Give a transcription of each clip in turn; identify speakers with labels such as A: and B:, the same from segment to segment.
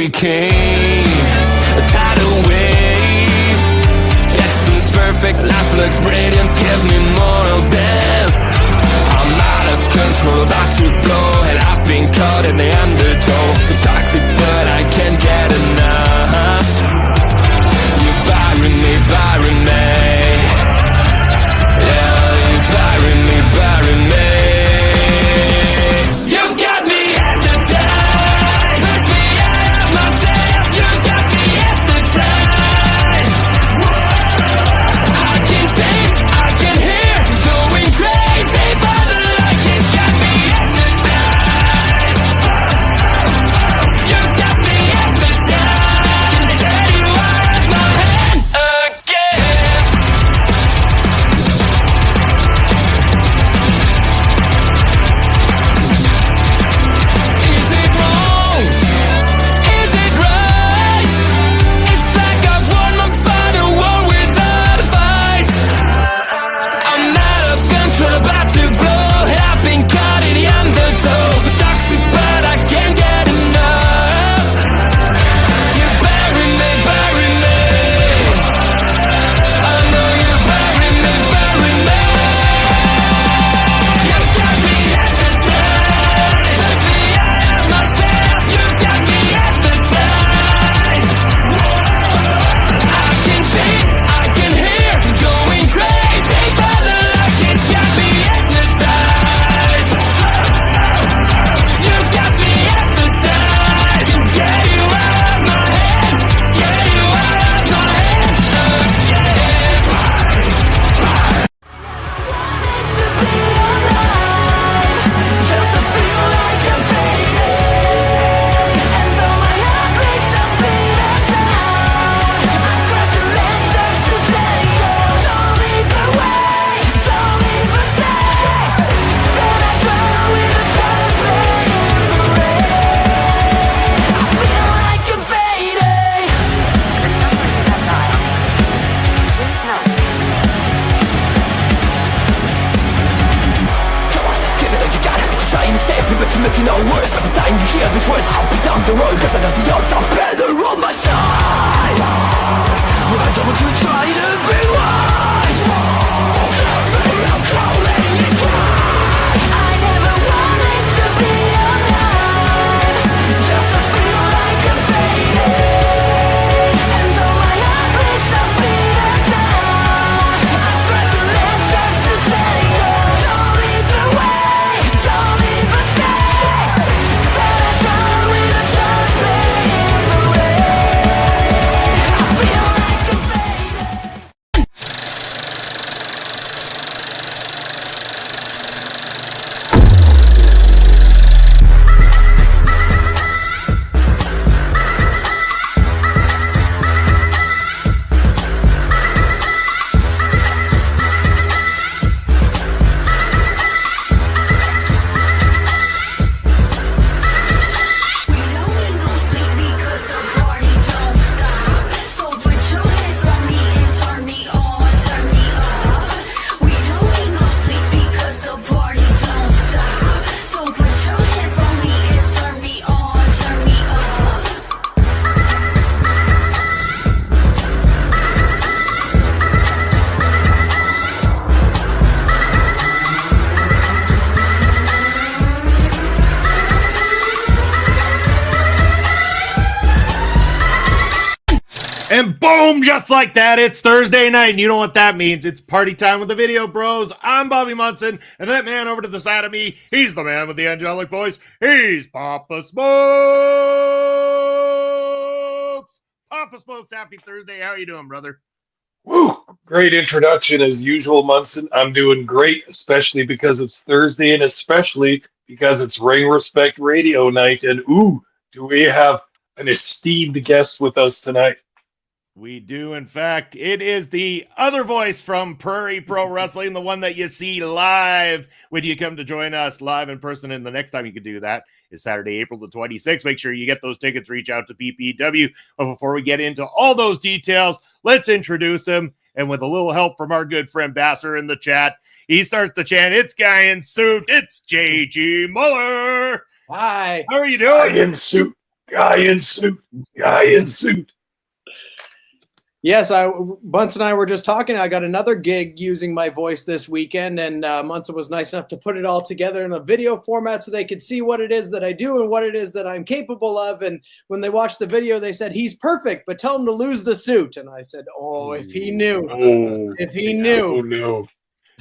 A: hurricane, a tidal wave. Essence perfect, life looks brilliant. Give me more of this. I'm out of control, about to blow, and I've been caught in the undertow. So toxic, but I can't get enough. You're burying me, burying me. Yeah, you're burying me, burying me. You've got me hypnotized. Push me out of myself. You've got me hypnotized. I can see, I can hear, going crazy by the light. It's got me hypnotized. You've got me hypnotized. Get you out of my head again. Is it wrong? Is it right? It's like I've won my final war without a fight. I'm out of control, about to blow, and I've been caught in the undertow. So toxic, but I can't get enough. You bury me, bury me. I know you bury me, bury me. You've got me hypnotized. Push me out of myself. You've got me hypnotized. I can see, I can hear, going crazy by the light. It's got me hypnotized. You've got me hypnotized. Get you out of my head. Get you out of my head again. To be alive, just to feel like I'm fading. And though my heart breaks a beat of down, I cross the land just to tell you, don't lead the way, don't leave a sign. Then I drown with a child playing in the rain. I feel like I'm fading. Come on, give it all you got. You're trying to save me, but you're making it all worse. Every time you hear these words, I'll be down the road, cause I know the odds are better on my side. Well, I don't want you to try to be wise. I'm calling you cry. I never wanted to be alive, just to feel like I'm fading. And though my heart breaks a beat of down, I press the left just to tell you, don't lead the way, don't leave a sign. Then I drown with a child playing in the rain. I feel like I'm fading.
B: And boom, just like that, it's Thursday night, and you know what that means. It's party time with the Video Bros. I'm Bobby Munson, and that man over to the side of me, he's the man with the angelic voice. He's Papa Smokes. Papa Smokes, happy Thursday. How are you doing, brother?
C: Woo! Great introduction as usual, Munson. I'm doing great, especially because it's Thursday and especially because it's Ring Respect Radio night. And ooh, do we have an esteemed guest with us tonight?
B: We do, in fact. It is the other voice from Prairie Pro Wrestling, the one that you see live when you come to join us live in person. And the next time you can do that is Saturday, April the 26th. Make sure you get those tickets. Reach out to PPW. But before we get into all those details, let's introduce him. And with a little help from our good friend Basser in the chat, he starts to chant, "It's Guy in Suit. It's JG Muller."
D: Hi.
B: How are you doing?
C: Guy in Suit. Guy in suit. Guy in suit.
D: Yes, Bunce and I were just talking. I got another gig using my voice this weekend, and Munson was nice enough to put it all together in a video format so they could see what it is that I do and what it is that I'm capable of. And when they watched the video, they said, he's perfect, but tell him to lose the suit. And I said, oh, if he knew.
C: Oh,
D: If he knew.
C: oh no.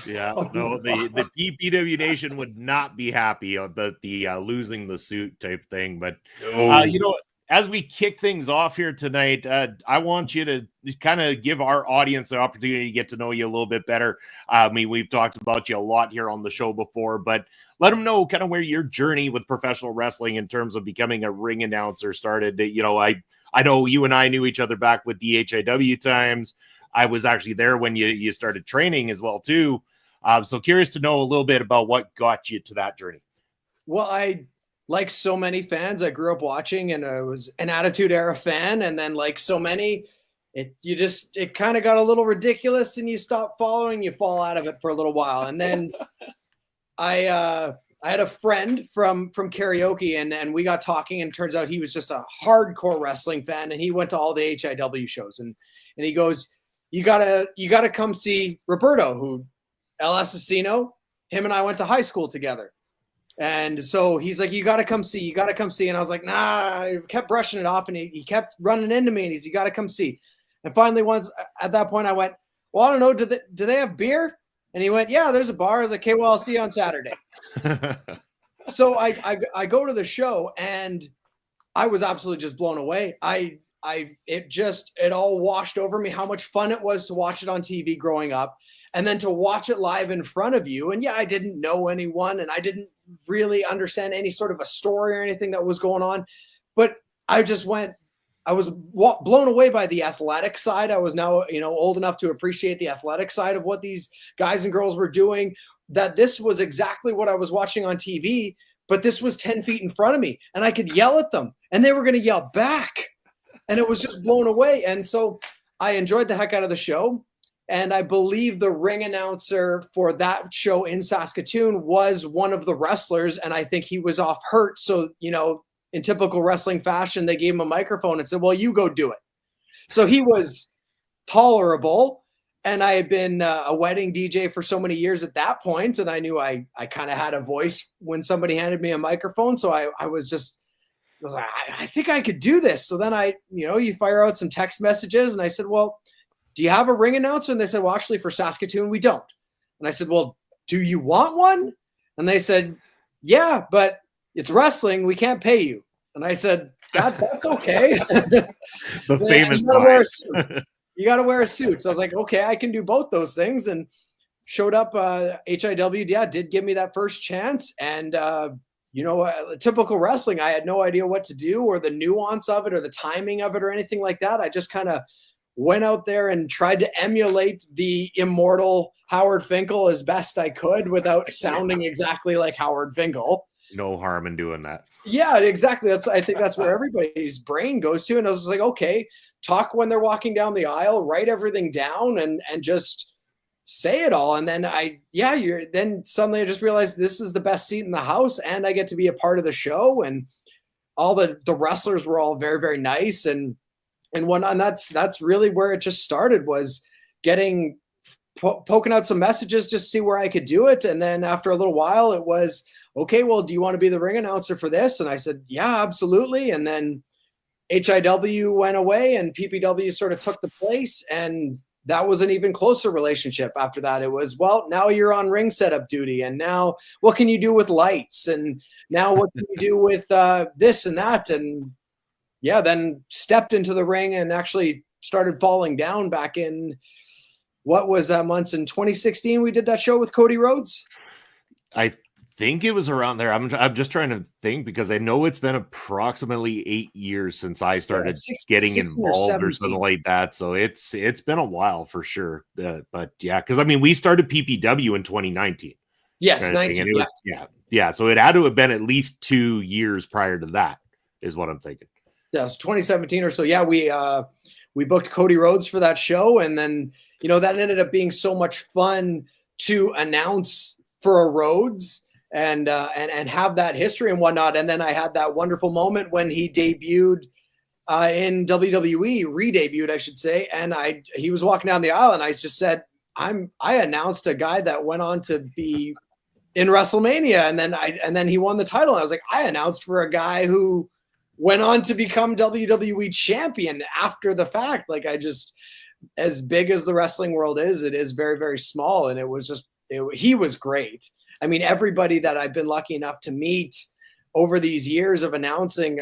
B: Yeah, no, the PPW Nation would not be happy about the losing the suit type thing. But
C: No.
B: you know, as we kick things off here tonight, I want you to kind of give our audience the opportunity to get to know you a little bit better. I mean, we've talked about you a lot here on the show before, but let them know kind of where your journey with professional wrestling in terms of becoming a ring announcer started. You know, I know you and I knew each other back with the HIW times. I was actually there when you started training as well, too. So curious to know a little bit about what got you to that journey.
D: Well, like so many fans, I grew up watching, and I was an Attitude Era fan. And then, like so many, it kind of got a little ridiculous, and you stop following, you fall out of it for a little while. And then I had a friend from karaoke, and we got talking, and it turns out he was just a hardcore wrestling fan, and he went to all the HIW shows, and he goes, you gotta come see Roberto, who El Asesino, him and I went to high school together. And so he's like, you got to come see. And I was like, nah, I kept brushing it off, and he kept running into me, and he's, you got to come see. And finally once at that point I went, well, I don't know. Do they have beer? And he went, yeah, there's a bar. I was like, okay, well, I'll see you on Saturday. So I go to the show, and I was absolutely just blown away. It all washed over me how much fun it was to watch it on TV growing up, and then to watch it live in front of you. And yeah, I didn't know anyone, and I didn't really understand any sort of a story or anything that was going on, but I was blown away by the athletic side. I was now, old enough to appreciate the athletic side of what these guys and girls were doing, that this was exactly what I was watching on TV, but this was 10 feet in front of me, and I could yell at them, and they were going to yell back, and it was just blown away. And so I enjoyed the heck out of the show. And I believe the ring announcer for that show in Saskatoon was one of the wrestlers. And I think he was off hurt. So, in typical wrestling fashion, they gave him a microphone and said, well, you go do it. So he was tolerable. And I had been a wedding DJ for so many years at that point. And I knew I kind of had a voice when somebody handed me a microphone. So I was like, I think I could do this. So then you fire out some text messages, and I said, well, do you have a ring announcer? And they said, well, actually for Saskatoon, we don't. And I said, well, do you want one? And they said, yeah, but it's wrestling. We can't pay you. And I said, that's okay.
B: The famous line.
D: You got to wear a suit. So I was like, okay, I can do both those things. And showed up, HIW, did give me that first chance. And, typical wrestling, I had no idea what to do or the nuance of it or the timing of it or anything like that. I just kind of went out there and tried to emulate the immortal Howard Finkel as best I could without sounding exactly like Howard Finkel.
B: No harm in doing that.
D: Yeah, exactly. I think that's where everybody's brain goes to. And I was like, okay, talk when they're walking down the aisle, write everything down, and just say it all. And then then suddenly I just realized this is the best seat in the house, and I get to be a part of the show. And all the wrestlers were all very, very nice. And that's really where it just started, was getting poking out some messages just to see where I could do it. And then after a little while, it was, okay, well, do you want to be the ring announcer for this? And I said, yeah, absolutely. And then HIW went away, and PPW sort of took the place, and that was an even closer relationship. After that, it was, well, now you're on ring setup duty, and now what can you do with lights? And now what can you do with this and that? And then stepped into the ring and actually started falling down back in, what was that months in 2016? We did that show with Cody Rhodes.
B: I think it was around there. I'm just trying to think, because I know it's been approximately 8 years since I started getting involved or something like that. So it's been a while for sure. But yeah, because I mean, we started PPW in 2019.
D: Yes, 19.
B: Yeah. So it had to have been at least 2 years prior to that, is what I'm thinking.
D: Yeah, it was 2017 or so. Yeah, we booked Cody Rhodes for that show, and then that ended up being so much fun to announce for a Rhodes and have that history and whatnot. And then I had that wonderful moment when he debuted in WWE, re-debuted, I should say. And he was walking down the aisle, and I just said, I announced a guy that went on to be in WrestleMania, and then he won the title. And I was like, I announced for a guy who went on to become WWE champion after the fact. Like, as big as the wrestling world is, it is very, very small. And he was great. I mean, everybody that I've been lucky enough to meet over these years of announcing,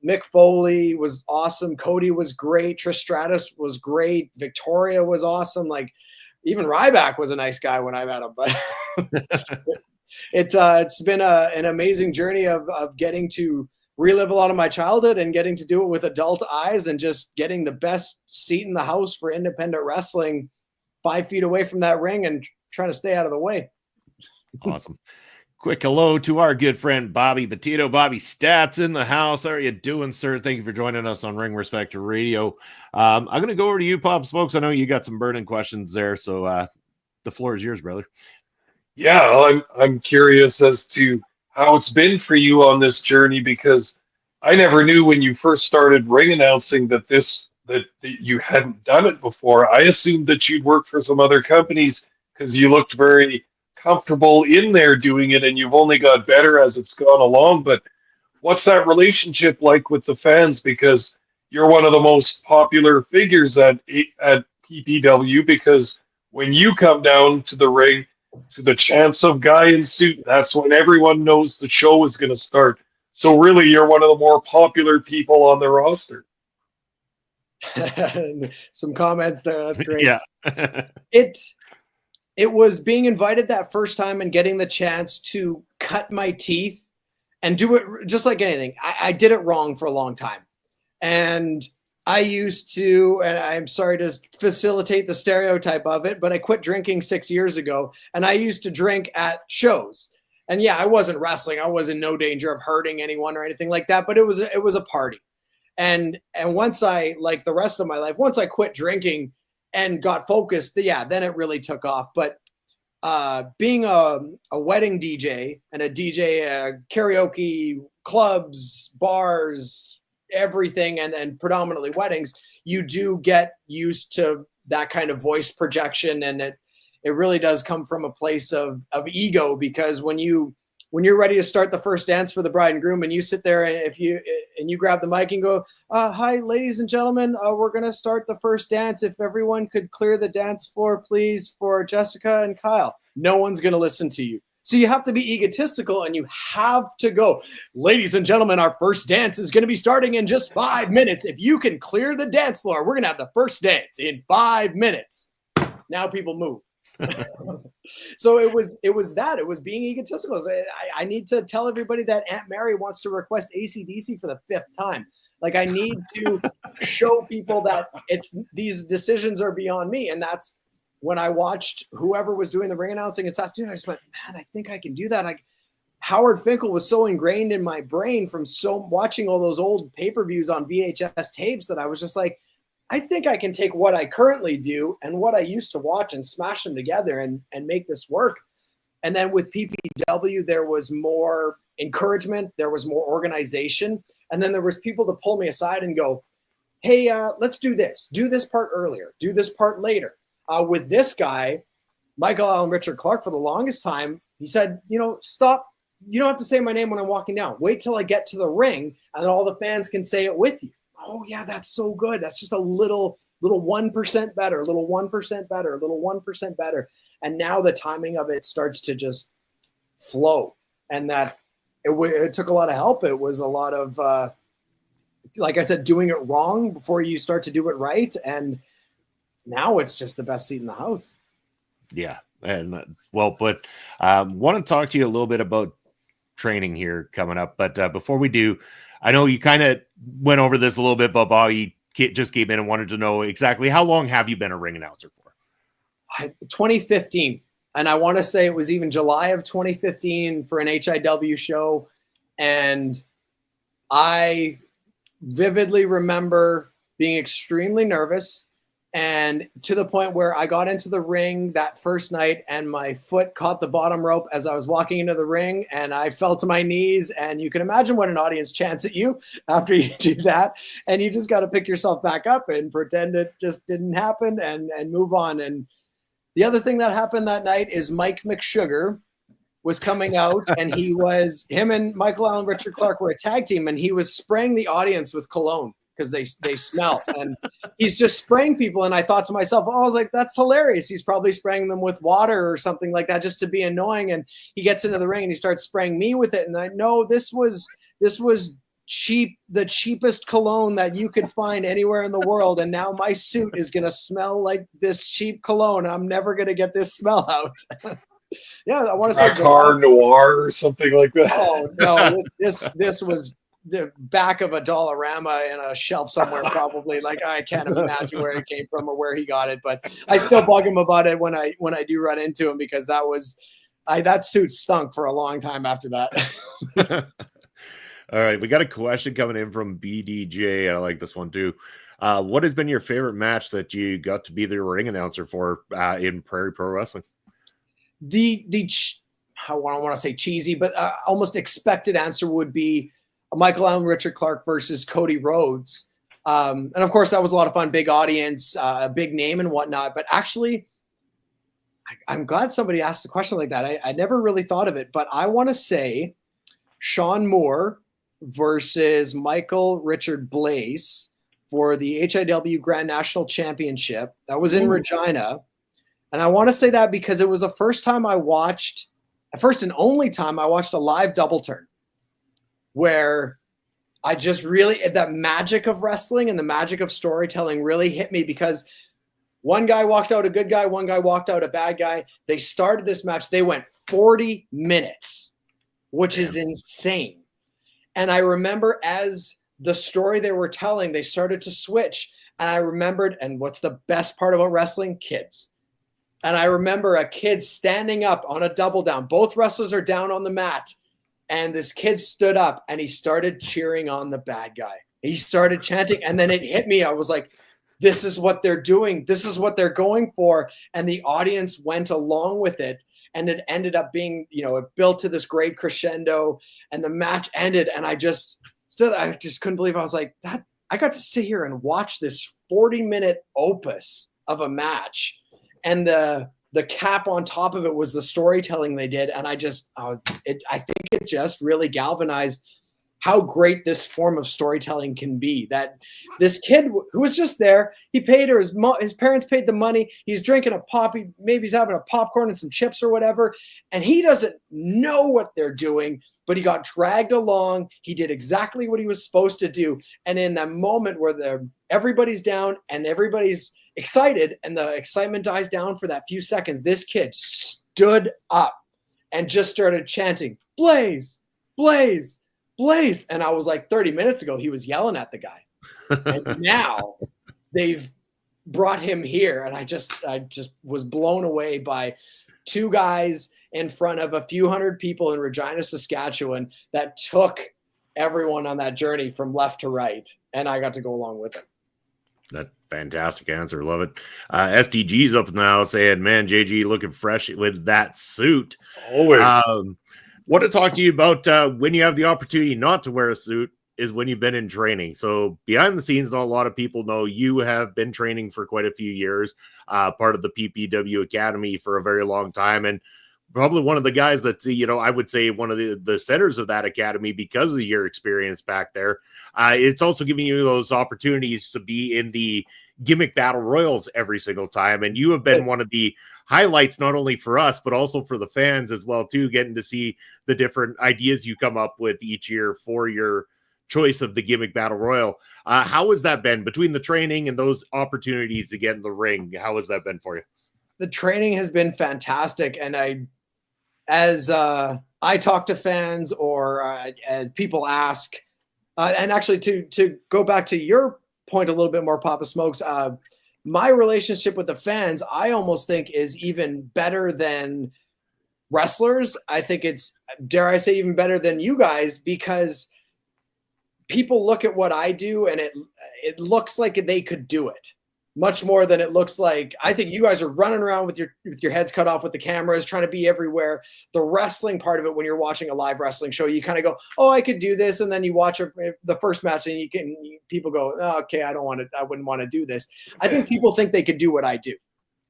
D: Mick Foley was awesome. Cody was great. Trish Stratus was great. Victoria was awesome. Like, even Ryback was a nice guy when I met him, but it's been an amazing journey of getting to relive a lot of my childhood and getting to do it with adult eyes and just getting the best seat in the house for independent wrestling 5 feet away from that ring and trying to stay out of the way.
B: Awesome. Quick hello to our good friend Bobby Petito. Bobby Stats in the house. How are you doing, sir? Thank you for joining us on Ring Respect Radio. I'm going to go over to you, Pop Smokes. I know you got some burning questions there, so the floor is yours, brother.
C: Yeah, I'm curious as to how it's been for you on this journey, because I never knew when you first started ring announcing that you hadn't done it before. I assumed that you'd worked for some other companies because you looked very comfortable in there doing it, and you've only got better as it's gone along. But what's that relationship like with the fans? Because you're one of the most popular figures at PPW, because when you come down to the ring, to the chance of guy in suit, that's when everyone knows the show is going to start. So really, you're one of the more popular people on the roster.
D: Some comments there. That's great.
B: Yeah.
D: It was being invited that first time and getting the chance to cut my teeth and do it just like anything. I did it wrong for a long time. And I used to, and I'm sorry to facilitate the stereotype of it, but I quit drinking 6 years ago, and I used to drink at shows. And yeah, I wasn't wrestling. I was in no danger of hurting anyone or anything like that, but it was a party. And once like the rest of my life, once I quit drinking and got focused, then it really took off. But being a wedding DJ and a DJ, karaoke, clubs, bars, everything, and then predominantly weddings, you do get used to that kind of voice projection, and it really does come from a place of ego, because when you're ready to start the first dance for the bride and groom, and you sit there and you grab the mic and go, hi, ladies and gentlemen, we're going to start the first dance. If everyone could clear the dance floor, please, for Jessica and Kyle. No one's going to listen to you. So you have to be egotistical, and you have to go, ladies and gentlemen, our first dance is going to be starting in just 5 minutes. If you can clear the dance floor, we're going to have the first dance in 5 minutes. Now people move. So it was being egotistical. I need to tell everybody that Aunt Mary wants to request AC/DC for the 5th time. Like, I need to show people that these decisions are beyond me. And that's when I watched whoever was doing the ring announcing in Saskatoon. I just went, man, I think I can do that. Howard Finkel was so ingrained in my brain from watching all those old pay-per-views on VHS tapes that I was just like, I think I can take what I currently do and what I used to watch and smash them together and make this work. And then with PPW, there was more encouragement. There was more organization. And then there was people to pull me aside and go, hey, let's do this. Do this part earlier. Do this part later. With this guy, Michael Allen Richard Clark, for the longest time, he said, stop. You don't have to say my name when I'm walking down. Wait till I get to the ring, and then all the fans can say it with you. Oh, yeah, that's so good. That's just a little 1% better, a little 1% better, a little 1% better. And now the timing of it starts to just flow. And that it took a lot of help. It was a lot of, like I said, doing it wrong before you start to do it right. And now it's just the best seat in the house.
B: Yeah. And well put. Want to talk to you a little bit about training here coming up. But before we do, I know you kind of went over this a little bit, but Bobby just came in and wanted to know exactly how long have you been a ring announcer for?
D: 2015. And I want to say it was even July of 2015 for an HIW show. And I vividly remember being extremely nervous And to the point where I got into the ring that first night and my foot caught the bottom rope as I was walking into the ring and I fell to my knees. And you can imagine what an audience chants at you after you do that. And you just got to pick yourself back up and pretend it just didn't happen and move on. And the other thing that happened that night is Mike McSugar was coming out, and him and Michael Allen Richard Clark were a tag team, and he was spraying the audience with cologne because they smell, and he's just spraying people. And I thought to myself, oh, I was like, that's hilarious. He's probably spraying them with water or something like that just to be annoying. And he gets into the ring and he starts spraying me with it. And I know this was cheap, the cheapest cologne that you could find anywhere in the world. And now my suit is going to smell like this cheap cologne. I'm never going to get this smell out. Yeah, I want to say
C: Car Noir or something like that.
D: Oh no, this was the back of a Dollarama in a shelf somewhere, probably. Like, I can't imagine where it came from or where he got it, but I still bug him about it when I do run into him, because that suit stunk for a long time after that.
B: All right, we got a question coming in from BDJ. I like this one too. What has been your favorite match that you got to be the ring announcer for in Prairie Pro Wrestling?
D: I don't want to say cheesy, but almost expected answer would be Michael Allen Richard Clark versus Cody Rhodes. And of course that was a lot of fun, big audience, a big name and whatnot. But actually, I'm glad somebody asked a question like that. I never really thought of it, but I want to say Sean Moore versus Michael Richard Blaze for the HIW Grand National Championship. That was in Regina. And I want to say that because it was the first and only time I watched a live double turn, where I just really, that magic of wrestling and the magic of storytelling really hit me, because one guy walked out a good guy, one guy walked out a bad guy. They started this match. They went 40 minutes, which is insane. And I remember as the story they were telling, they started to switch. And I remembered, and what's the best part about wrestling? Kids. And I remember a kid standing up on a double down. Both wrestlers are down on the mat. And this kid stood up and he started cheering on the bad guy. He started chanting, and then it hit me. I was like, this is what they're doing. This is what they're going for. And the audience went along with it. And it ended up being, it built to this great crescendo, and the match ended. And I just couldn't believe, I was like, that I got to sit here and watch this 40-minute opus of a match. And the cap on top of it was the storytelling they did. And I think it just really galvanized how great this form of storytelling can be. That this kid who was just there, he paid her, his parents paid the money. He's drinking a pop. Maybe he's having a popcorn and some chips or whatever. And he doesn't know what they're doing, but he got dragged along. He did exactly what he was supposed to do. And in that moment where everybody's down and everybody's excited and the excitement dies down for that few seconds, this kid stood up and just started chanting, Blaze, Blaze, Blaze. And I was like, 30 minutes ago, he was yelling at the guy. And now they've brought him here. And I just was blown away by two guys in front of a few hundred people in Regina, Saskatchewan, that took everyone on that journey from left to right. And I got to go along with it.
B: That fantastic answer. Love it. STG's up now saying, man, JG looking fresh with that suit.
C: Always.
B: Want to talk to you about when you have the opportunity not to wear a suit is when you've been in training. So behind the scenes, not a lot of people know you have been training for quite a few years, part of the PPW Academy for a very long time. And probably one of the guys that's, I would say one of the centers of that academy because of your experience back there. It's also giving you those opportunities to be in the gimmick battle royals every single time. And you have been one of the highlights, not only for us, but also for the fans as well, too, getting to see the different ideas you come up with each year for your choice of the gimmick battle royal. How has that been between the training and those opportunities to get in the ring? How has that been for you?
D: The training has been fantastic. And as I talk to fans or people ask, and actually to go back to your point a little bit more, Papa Smokes, my relationship with the fans, I almost think is even better than wrestlers. I think it's, dare I say, even better than you guys, because people look at what I do and it looks like they could do it. much more than it looks like. I think you guys are running around with your heads cut off with the cameras, trying to be everywhere. The wrestling part of it, when you're watching a live wrestling show, you kind of go, oh, I could do this. And then you watch the first match and people go, oh, okay, I wouldn't want to do this. I think people think they could do what I do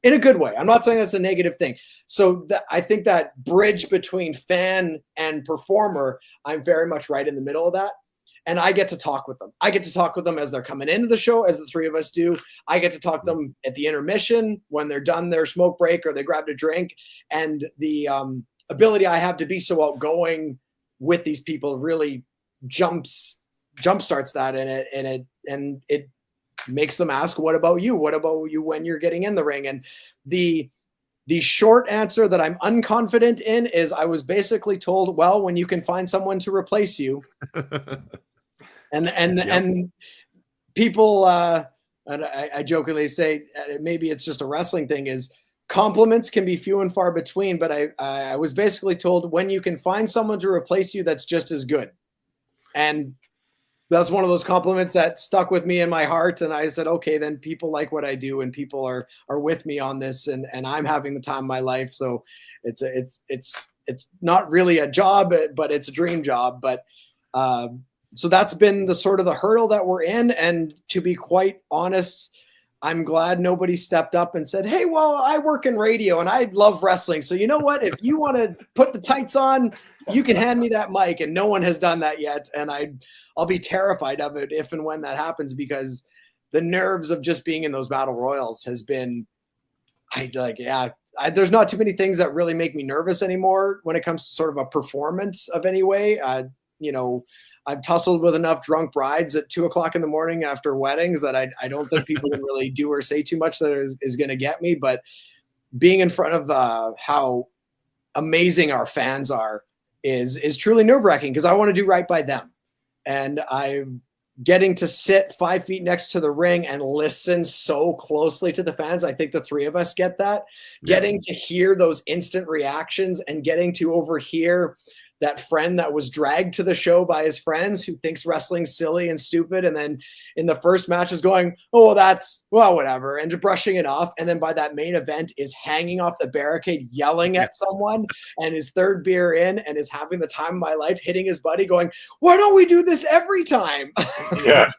D: in a good way. I'm not saying that's a negative thing. So I think that bridge between fan and performer, I'm very much right in the middle of that. And I get to talk with them. I get to talk with them as they're coming into the show, as the three of us do. I get to talk to them at the intermission when they're done their smoke break or they grabbed a drink. And the ability I have to be so outgoing with these people really jumpstarts that and it makes them ask, what about you? What about you when you're getting in the ring? And the short answer that I'm unconfident in is I was basically told, well, when you can find someone to replace you. And people, and I jokingly say, maybe it's just a wrestling thing, is compliments can be few and far between. But I was basically told, when you can find someone to replace you, that's just as good. And that's one of those compliments that stuck with me in my heart. And I said, okay, then people like what I do and people are with me on this, and I'm having the time of my life. So it's not really a job, but it's a dream job. But, so that's been the sort of the hurdle that we're in. And to be quite honest, I'm glad nobody stepped up and said, hey, well, I work in radio and I love wrestling. So you know what, if you want to put the tights on, you can hand me that mic. And no one has done that yet. And I'll be terrified of it if and when that happens, because the nerves of just being in those battle royals has been, there's not too many things that really make me nervous anymore when it comes to sort of a performance of any way. I've tussled with enough drunk brides at 2:00 in the morning after weddings that I don't think people can really do or say too much that is going to get me. But being in front of how amazing our fans are is truly nerve-wracking, because I want to do right by them. And I'm getting to sit 5 feet next to the ring and listen so closely to the fans. I think the three of us get that. Yeah. Getting to hear those instant reactions and getting to overhear that friend that was dragged to the show by his friends who thinks wrestling's silly and stupid. And then in the first match is going, oh, whatever. And brushing it off. And then by that main event is hanging off the barricade, yelling at someone, and his third beer in and is having the time of my life, hitting his buddy going, why don't we do this every time?
C: Yeah.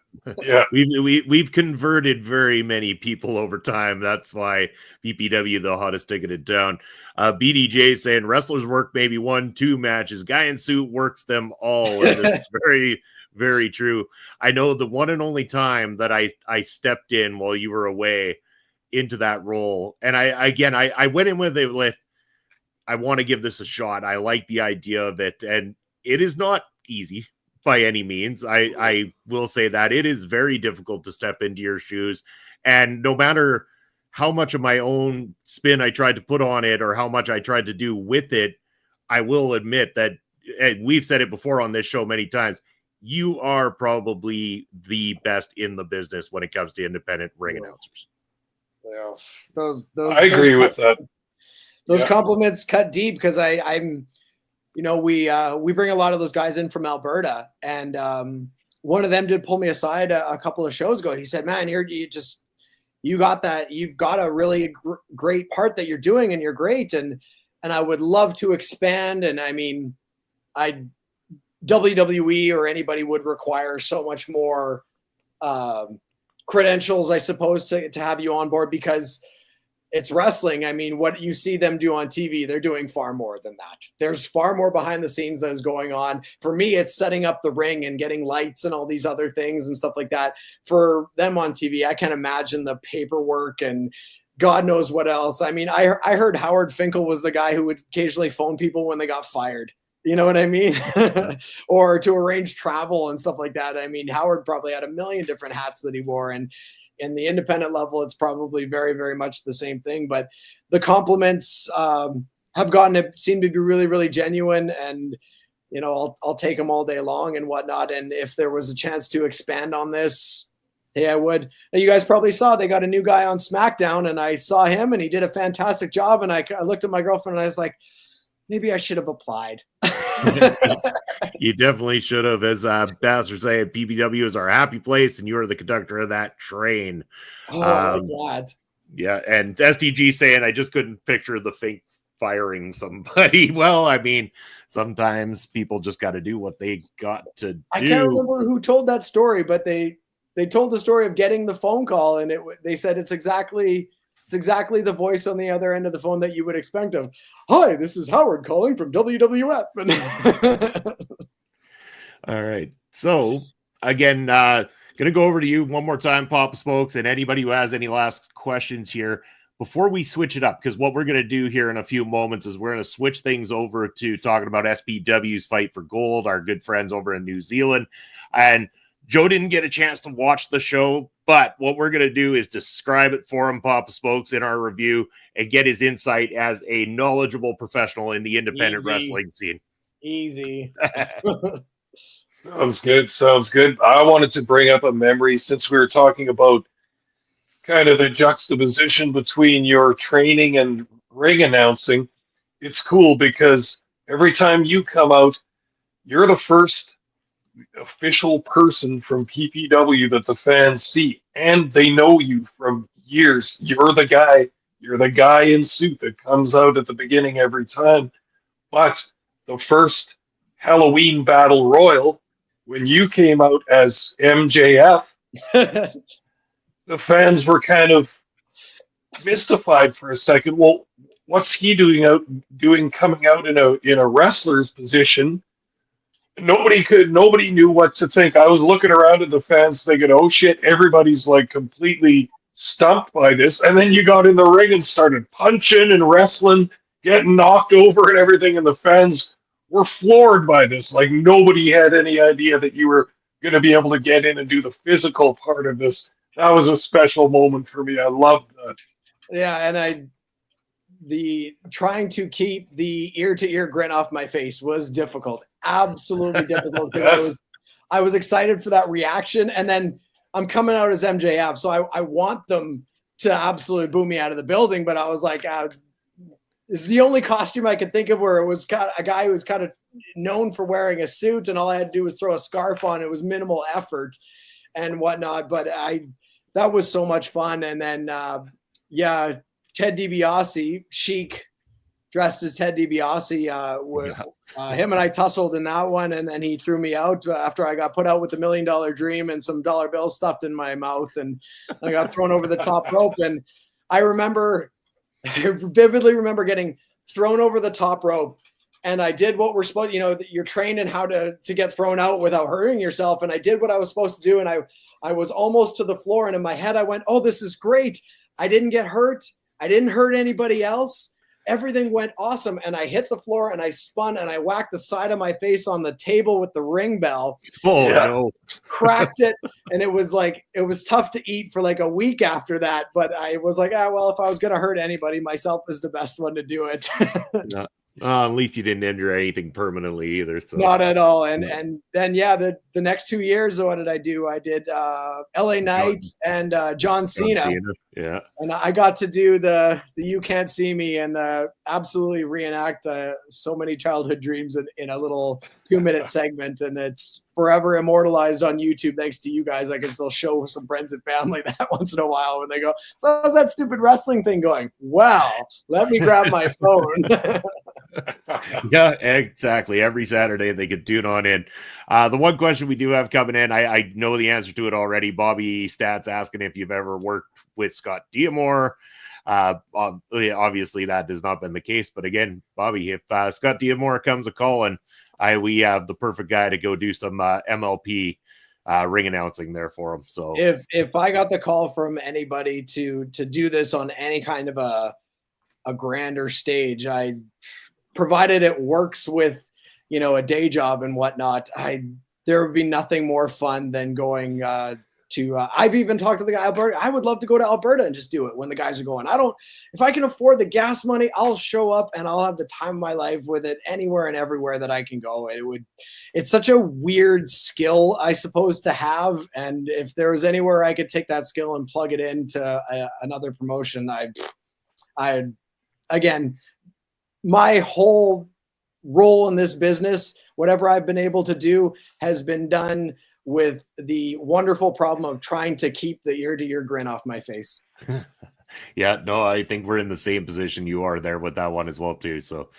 C: Yeah.
B: We've converted very many people over time. That's why PPW, the hottest ticket in town. BDJ saying wrestlers work maybe 1-2 matches. Guy in suit works them all. And this is very, very true. I know the one and only time that I stepped in while you were away into that role. And I went in with it with, I want to give this a shot. I like the idea of it. And it is not easy by any means. I will say that it is very difficult to step into your shoes. And no matter how much of my own spin I tried to put on it or how much I tried to do with it, I will admit that, and we've said it before on this show many times, you are probably the best in the business when it comes to independent ring announcers.
D: Yeah, those
C: I agree with that.
D: Those compliments cut deep, because I'm we bring a lot of those guys in from Alberta, and one of them did pull me aside a couple of shows ago. And he said, man, you've got a really great part that you're doing, and you're great. And I would love to expand. And I mean, WWE or anybody would require so much more credentials, I suppose, to have you on board, because it's wrestling. I mean, what you see them do on TV, they're doing far more than that. There's far more behind the scenes that is going on. For me, it's setting up the ring and getting lights and all these other things and stuff like that. For them on TV, I can't imagine the paperwork and God knows what else. I mean, I heard Howard Finkel was the guy who would occasionally phone people when they got fired. You know what I mean? Or to arrange travel and stuff like that. I mean, Howard probably had a million different hats that he wore. And in the independent level, it's probably very, very much the same thing. But the compliments have gotten to seem to be really, really genuine. And, I'll take them all day long and whatnot. And if there was a chance to expand on this, hey, I would. And you guys probably saw they got a new guy on SmackDown, and I saw him and he did a fantastic job. And I looked at my girlfriend and I was like, maybe I should have applied.
B: You definitely should have. As Basser said, PPW is our happy place, and you are the conductor of that train.
D: Oh, I like that.
B: Yeah, and SDG saying I just couldn't picture the fake firing somebody. Well, I mean, sometimes people just got to do what they got to do.
D: I can't remember who told that story, but they told the story of getting the phone call, and they said it's exactly the voice on the other end of the phone that you would expect of. Hi, this is Howard calling from WWF.
B: All right. So again, gonna go over to you one more time, Papa Smokes, and anybody who has any last questions here before we switch it up, because what we're gonna do here in a few moments is we're gonna switch things over to talking about SPW's Fight for Gold, our good friends over in New Zealand. And Joe didn't get a chance to watch the show, but what we're gonna do is describe it for him, Papa Smokes, in our review and get his insight as a knowledgeable professional in the independent wrestling scene.
D: Easy.
C: Sounds good. Sounds good. I wanted to bring up a memory since we were talking about kind of the juxtaposition between your training and ring announcing. It's cool because every time you come out, you're the first official person from PPW that the fans see, and they know you from years. You're the guy in suit that comes out at the beginning every time. But the first Halloween Battle Royal, when you came out as MJF, the fans were kind of mystified for a second. Well, what's he doing coming out in a wrestler's position? Nobody knew what to think. I was looking around at the fans thinking, oh shit, everybody's like completely stumped by this. And then you got in the ring and started punching and wrestling, getting knocked over and everything, and the fans were floored by this. Like nobody had any idea that you were going to be able to get in and do the physical part of this. That was a special moment for me. I loved that.
D: Yeah, and trying to keep the ear-to-ear grin off my face was difficult. Absolutely difficult. I was excited for that reaction, and then I'm coming out as MJF, so I want them to absolutely boo me out of the building, but I was like, it's the only costume I could think of where it was kind of a guy who was kind of known for wearing a suit, and all I had to do was throw a scarf on. It was minimal effort and whatnot, but that was so much fun. And then, Ted DiBiase, Chic, dressed as Ted DiBiase, him and I tussled in that one, and then he threw me out after I got put out with the $1 Million Dream and some dollar bills stuffed in my mouth, and I got thrown over the top rope. And I vividly remember getting thrown over the top rope, and I did what we're supposed, you're trained in how to get thrown out without hurting yourself, and I did what I was supposed to do, and I was almost to the floor, and in my head I went, oh, this is great. I didn't get hurt. I didn't hurt anybody else. Everything went awesome. And I hit the floor and I spun and I whacked the side of my face on the table with the ring bell.
B: Oh, no.
D: Cracked it. And it was tough to eat for like a week after that. But I was like, well, if I was going to hurt anybody, myself is the best one to do it.
B: At least you didn't injure anything permanently either. So.
D: Not at all. And then, the next 2 years, what did I do? I did LA Knight and John Cena.
B: Yeah.
D: And I got to do the You Can't See Me and absolutely reenact so many childhood dreams in a little 2-minute segment. And it's forever immortalized on YouTube. Thanks to you guys. I can still show some friends and family that once in a while when they go, so how's that stupid wrestling thing going? Well, let me grab my phone.
B: Yeah, exactly. Every Saturday they could tune on in. The one question we do have coming in, I know the answer to it already. Bobby Stats asking if you've ever worked with Scott Diamore. Obviously that has not been the case, but again, Bobby, if Scott Diamore comes a calling, we have the perfect guy to go do some MLP ring announcing there for him. So
D: if I got the call from anybody to do this on any kind of a grander stage, provided it works with, a day job and whatnot, there would be nothing more fun than going I've even talked to the guy, Alberta. I would love to go to Alberta and just do it when the guys are going. If I can afford the gas money, I'll show up and I'll have the time of my life with it anywhere and everywhere that I can go. It's such a weird skill, I suppose, to have. And if there was anywhere I could take that skill and plug it into another promotion, again, my whole role in this business, whatever I've been able to do has been done with the wonderful problem of trying to keep the ear-to-ear grin off my face.
B: Yeah, no, I think we're in the same position you are there with that one as well, too. So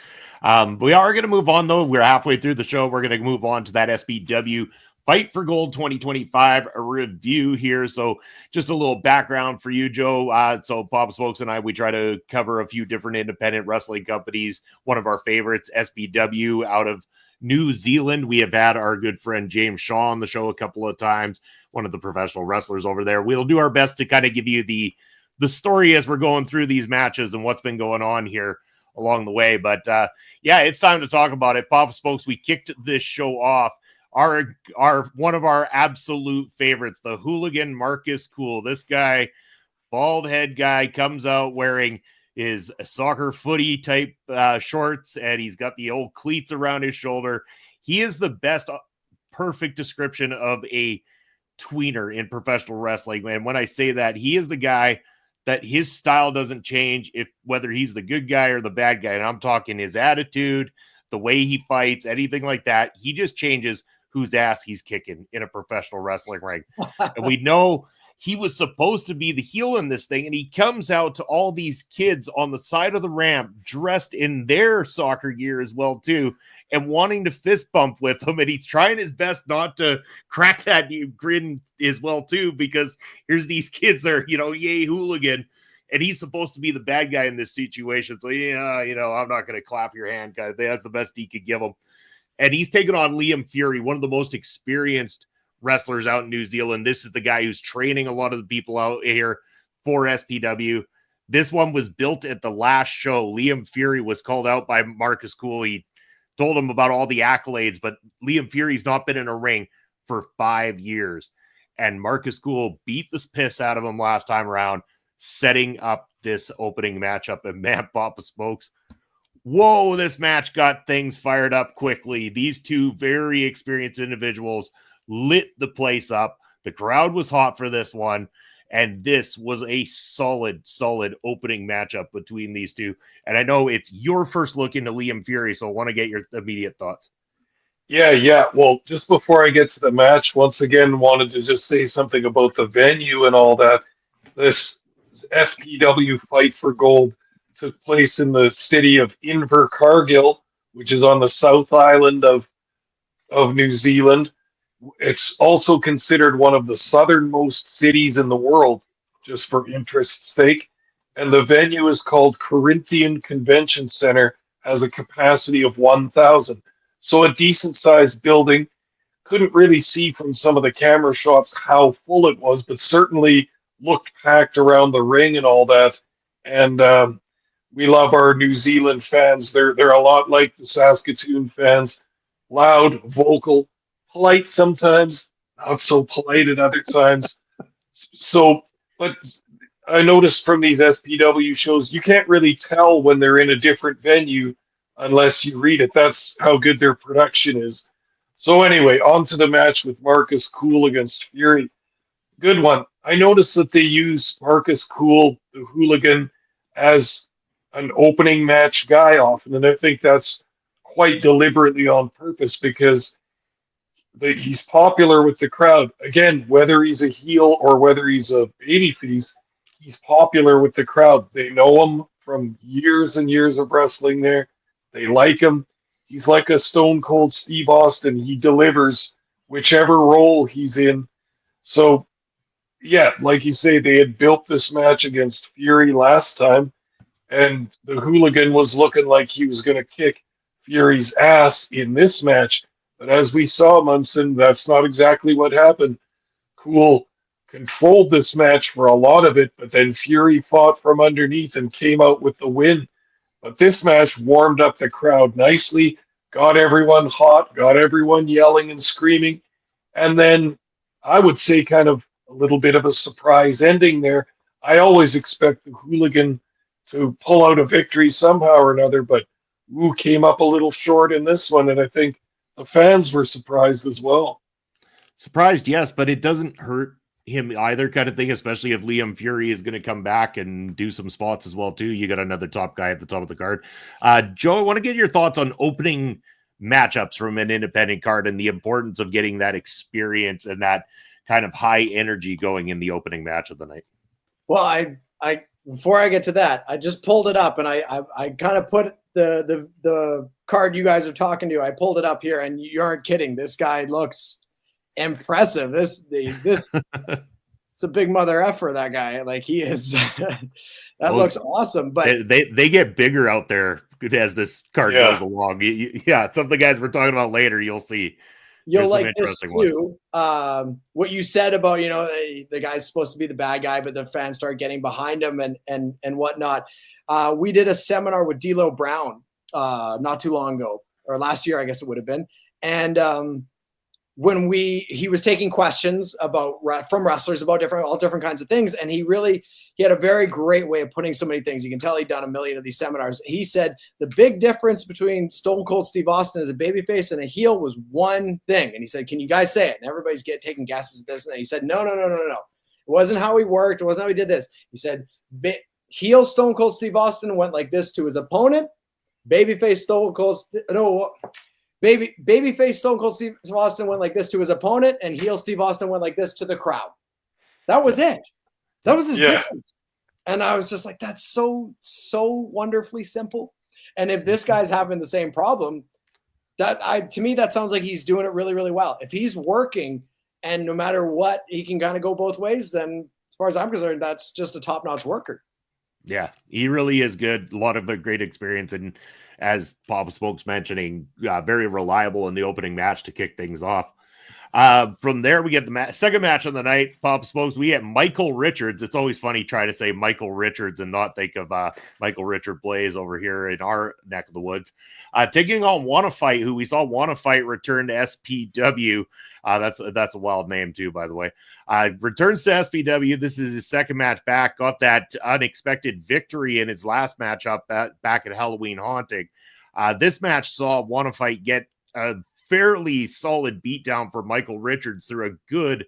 B: we are going to move on, though. We're halfway through the show. We're going to move on to that SPW Fight for Gold 2025 review here. So just a little background for you, Joe. So Papa Smokes and I, we try to cover a few different independent wrestling companies. One of our favorites, SPW, out of New Zealand. We have had our good friend James Shaw on the show a couple of times, one of the professional wrestlers over there. We'll do our best to kind of give you the story as we're going through these matches and what's been going on here along the way. But yeah, it's time to talk about it. Papa Smokes, we kicked this show off. Our one of our absolute favorites, the hooligan Marcus Cool. This guy, bald head guy, comes out wearing his soccer footy type shorts, and he's got the old cleats around his shoulder. He is the best, perfect description of a tweener in professional wrestling. And when I say that, he is the guy that his style doesn't change if whether he's the good guy or the bad guy. And I'm talking his attitude, the way he fights, anything like that. He just changes whose ass he's kicking in a professional wrestling ring. And we know he was supposed to be the heel in this thing, and he comes out to all these kids on the side of the ramp dressed in their soccer gear as well too, and wanting to fist bump with them, and he's trying his best not to crack that grin as well too, because here's these kids that are, yay hooligan, and he's supposed to be the bad guy in this situation. So yeah, I'm not going to clap your hand, guy. That's the best he could give him. And he's taken on Liam Fury, one of the most experienced wrestlers out in New Zealand. This is the guy who's training a lot of the people out here for SPW. This one was built at the last show. Liam Fury was called out by Marcus Cool. He told him about all the accolades, but Liam Fury's not been in a ring for 5 years. And Marcus Cool beat the piss out of him last time around, setting up this opening matchup. And man, Papa Smokes, whoa, this match got things fired up quickly. These two very experienced individuals lit the place up. The crowd was hot for this one, and this was a solid opening matchup between these two. And I know it's your first look into Liam Fury, so I want to get your immediate thoughts.
C: Yeah. Well, just before I get to the match, once again, wanted to just say something about the venue and all that. This SPW Fight for Gold took place in the city of Invercargill, which is on the South Island of New Zealand. It's also considered one of the southernmost cities in the world, just for interest's sake. And the venue is called Corinthian Convention Center, has a capacity of 1,000. So a decent-sized building. Couldn't really see from some of the camera shots how full it was, but certainly looked packed around the ring and all that. And we love our New Zealand fans. They're a lot like the Saskatoon fans. Loud, vocal, polite sometimes, not so polite at other times. So, but I noticed from these SPW shows, you can't really tell when they're in a different venue unless you read it. That's how good their production is. So anyway, on to the match with Marcus Cool against Fury. Good one. I noticed that they use Marcus Cool, the hooligan, as an opening match guy often, and I think that's quite deliberately on purpose because he's popular with the crowd. Again, whether he's a heel or whether he's a babyface, he's popular with the crowd. They know him from years and years of wrestling there. They like him. He's like a Stone Cold Steve Austin. He delivers whichever role he's in. So, yeah, like you say, they had built this match against Fury last time, and the hooligan was looking like he was going to kick Fury's ass in this match. But as we saw, Munson, that's not exactly what happened. Cool controlled this match for a lot of it, but then Fury fought from underneath and came out with the win. But this match warmed up the crowd nicely, got everyone hot, got everyone yelling and screaming. And then I would say kind of a little bit of a surprise ending there. I always expect the hooligan to pull out a victory somehow or another, but came up a little short in this one, and I think the fans were surprised as well.
B: Surprised, yes, but it doesn't hurt him either kind of thing, especially if Liam Fury is going to come back and do some spots as well too. You got another top guy at the top of the card. Joe, I want to get your thoughts on opening matchups from an independent card and the importance of getting that experience and that kind of high energy going in the opening match of the night.
D: Well, I before I get to that, I just pulled it up and I kind of put the card you guys are talking to. I pulled it up here, and you aren't kidding. This guy looks impressive. This it's a big mother effer, that guy. Like, he is. That looks awesome. But
B: they get bigger out there as this card goes along. Yeah, some of the guys we're talking about later, you'll see.
D: You'll like this too. What you said about, the guy's supposed to be the bad guy, but the fans start getting behind him and whatnot. We did a seminar with D'Lo Brown not too long ago, or last year, I guess it would have been. And when he was taking questions from wrestlers about all different kinds of things, and he had a very great way of putting so many things. You can tell he'd done a million of these seminars. He said the big difference between Stone Cold Steve Austin as a babyface and a heel was one thing. And he said, "Can you guys say it?" And everybody's taking guesses at this. And he said, No. It wasn't how he worked. It wasn't how he did this. He said, heel Stone Cold Steve Austin went like this to his opponent. Babyface Stone Cold Steve Austin went like this to his opponent, and heel Steve Austin went like this to the crowd. That was it. That was his difference. And I was just like, that's so wonderfully simple. And if this guy's having the same problem, to me, that sounds like he's doing it really, really well. If he's working and no matter what, he can kind of go both ways, then as far as I'm concerned, that's just a top-notch worker. Yeah,
B: he really is good. A lot of a great experience. And as Papa Smoke's mentioning, very reliable in the opening match to kick things off. From there, we get the second match of the night. Papa Smokes, we get Michael Richards. It's always funny trying to say Michael Richards and not think of Michael Richard Blaze over here in our neck of the woods. Taking on Wanna Fight, who we saw Wanna Fight return to SPW. That's a wild name too, by the way. Returns to SPW. This is his second match back. Got that unexpected victory in his last matchup back at Halloween Haunting. This match saw Wanna Fight get a fairly solid beatdown for Michael Richards through a good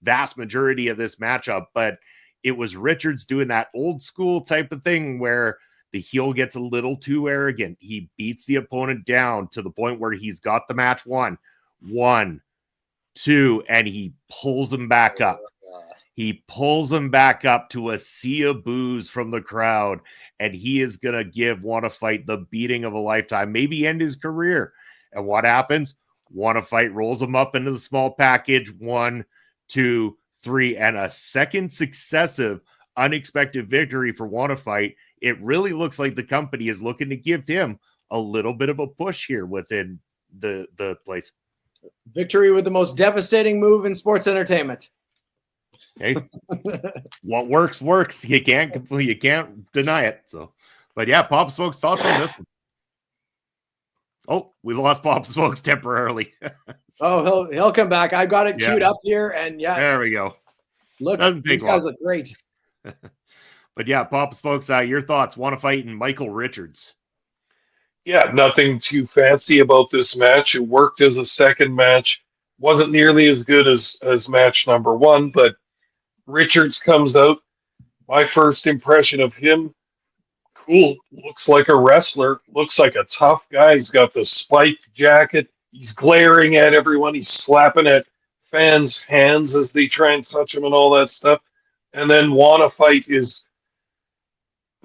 B: vast majority of this matchup, but it was Richards doing that old school type of thing where the heel gets a little too arrogant. He beats the opponent down to the point where he's got the match won. 1, 2, and he pulls him back up. He pulls him back up to a sea of boos from the crowd, and he is going to give Wanna Fight the beating of a lifetime, maybe end his career. And what happens? Wanna Fight rolls him up into the small package. 1, 2, 3, and a second successive unexpected victory for Wanna Fight. It really looks like the company is looking to give him a little bit of a push here within the place.
D: Victory with the most devastating move in sports entertainment.
B: Hey, what works. You can't deny it. So, but yeah, Pop Smoke's thoughts on this one. Oh, we lost Pop Smokes temporarily.
D: He'll come back. I've got it queued up here, and
B: there we go.
D: Look, these guys look great.
B: But yeah, Pop Smokes, your thoughts? Wanna Fight and Michael Richards.
C: Yeah, nothing too fancy about this match. It worked as a second match. Wasn't nearly as good as match number 1, but Richards comes out. My first impression of him, cool. Looks like a wrestler. Looks like a tough guy. He's got the spiked jacket. He's glaring at everyone. He's slapping at fans' hands as they try and touch him and all that stuff. And then Wanna Fight is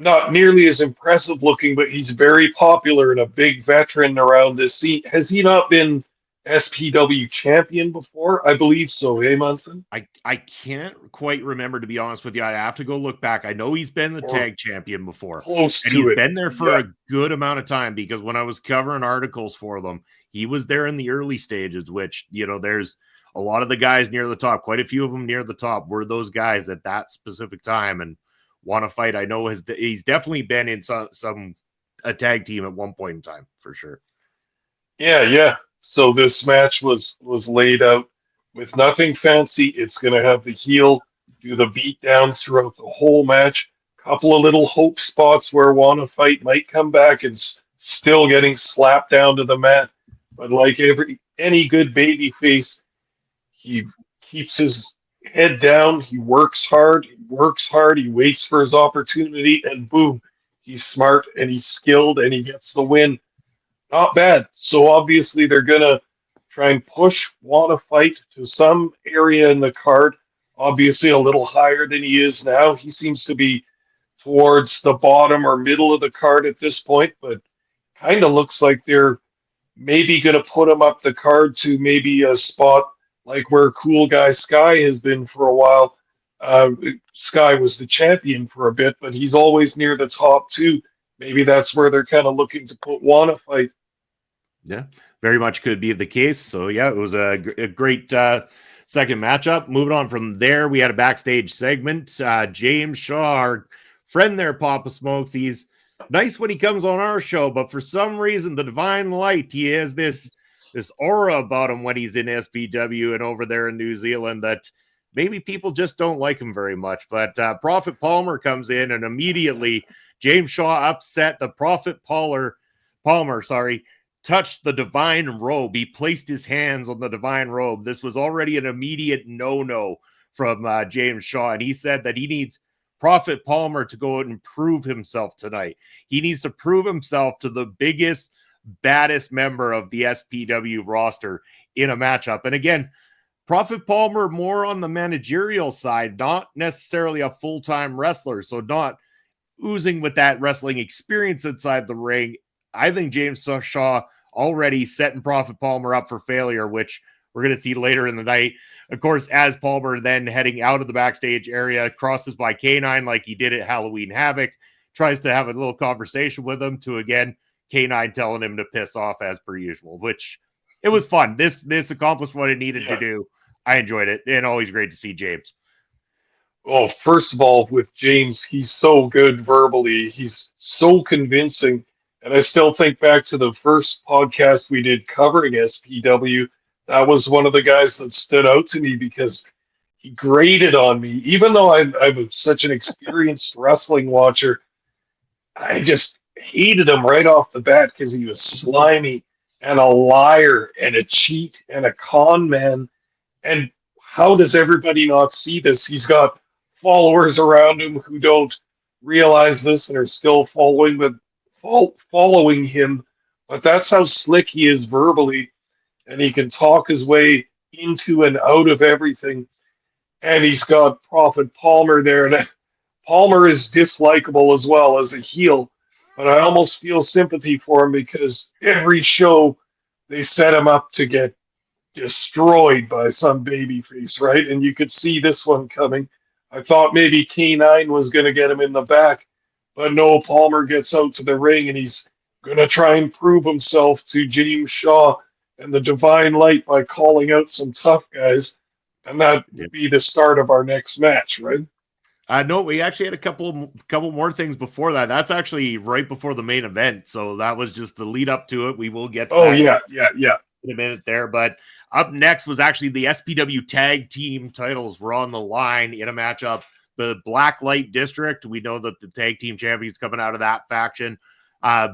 C: not nearly as impressive looking, but he's very popular and a big veteran around this scene. Has he not been SPW champion before? I believe so. Hey, Munson?
B: I can't quite remember, to be honest with you. I have to go look back. I know he's been the tag champion before.
C: Close
B: and
C: to
B: he's
C: it.
B: Been there for a good amount of time, because when I was covering articles for them, he was there in the early stages, which, there's a lot of the guys near the top, quite a few of them near the top were those guys at that specific time. And Wanna Fight, I know he's definitely been in a tag team at one point in time, for sure.
C: Yeah. So this match was laid out with nothing fancy. It's going to have the heel do the beat down throughout the whole match. Couple of little hope spots where Wanna Fight might come back and still getting slapped down to the mat. But like any good baby face, he keeps his head down. He works hard. He waits for his opportunity, and boom, he's smart and he's skilled and he gets the win. Not bad. So obviously they're gonna try and push Wanna Fight to some area in the card. Obviously a little higher than he is now. He seems to be towards the bottom or middle of the card at this point, but kind of looks like they're maybe going to put him up the card to maybe a spot like where Cool Guy Sky has been for a while. Sky was the champion for a bit, but he's always near the top too. Maybe that's where they're kind of looking to put Wanna Fight.
B: Yeah, very much could be the case. So yeah, it was a great second matchup. Moving on from there, we had a backstage segment. James Shaw, our friend there, Papa Smokes, he's nice when he comes on our show, but for some reason, the Divine Light, he has this aura about him when he's in SPW and over there in New Zealand that maybe people just don't like him very much. But Prophet Palmer comes in, and immediately James Shaw upset the Prophet Palmer, touched the divine robe. He placed his hands on the divine robe. This was already an immediate no-no from James Shaw, and he said that he needs Prophet Palmer to go out and prove himself tonight. He needs to prove himself to the biggest, baddest member of the SPW roster in a matchup. And again, Prophet Palmer more on the managerial side, not necessarily a full-time wrestler, so not oozing with that wrestling experience inside the ring. I think James Shaw already setting Prophet Palmer up for failure, which we're going to see later in the night. Of course, as Palmer then heading out of the backstage area, crosses by K9 like he did at Halloween Havoc, tries to have a little conversation with him to, again, K9 telling him to piss off as per usual, which it was fun. This accomplished what it needed to do. I enjoyed it, and always great to see James.
C: Well, first of all, with James, he's so good verbally. He's so convincing. And I still think back to the first podcast we did covering SPW. That was one of the guys that stood out to me because he grated on me. Even though I'm such an experienced wrestling watcher, I just hated him right off the bat because he was slimy and a liar and a cheat and a con man. And how does everybody not see this? He's got followers around him who don't realize this and are still following him. But that's how slick he is verbally. And he can talk his way into and out of everything. And he's got Prophet Palmer there. And Palmer is dislikable as well as a heel. But I almost feel sympathy for him because every show they set him up to get destroyed by some babyface, right? And you could see this one coming. I thought maybe K9 was going to get him in the back. But no, Palmer gets out to the ring and he's going to try and prove himself to James Shaw and the Divine Light by calling out some tough guys. And that would be the start of our next match, right?
B: No, we actually had a couple more things before that. That's actually right before the main event. So that was just the lead up to it. We will get to that in a minute there. But up next was actually the SPW tag team titles were on the line in a matchup. The Black Light District, we know that the tag team champions coming out of that faction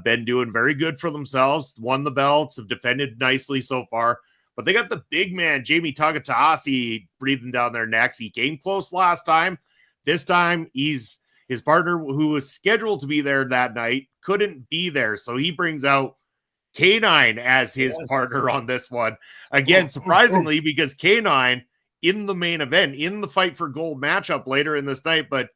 B: been doing very good for themselves, won the belts, have defended nicely so far, but they got the big man, Jamie Tagatasi, breathing down their necks. He came close last time. This time, his partner, who was scheduled to be there that night, couldn't be there, so he brings out K9 as his partner on this one. Again, surprisingly, because K9 in the main event, in the Fight for Gold matchup later in this night, but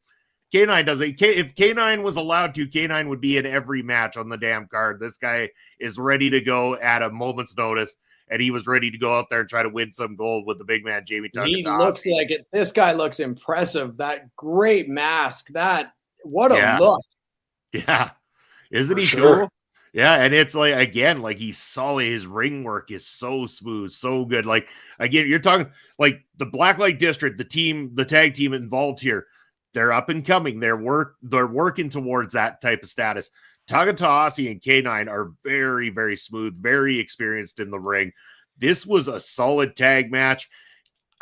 B: K9 doesn't. If K9 was allowed to, K9 would be in every match on the damn card. This guy is ready to go at a moment's notice, and he was ready to go out there and try to win some gold with the big man, Jamie Tagatasi.
D: He looks like it. This guy looks impressive. That great mask. What a look.
B: Yeah. Isn't he
C: sure.
B: cool? Yeah, and it's like, again, like he's solid. His ring work is so smooth, so good. Like, again, you're talking like the Black Light District, the tag team involved here. They're up and coming. They're working towards that type of status. Tagatasi and K9 are very, very smooth, very experienced in the ring. This was a solid tag match.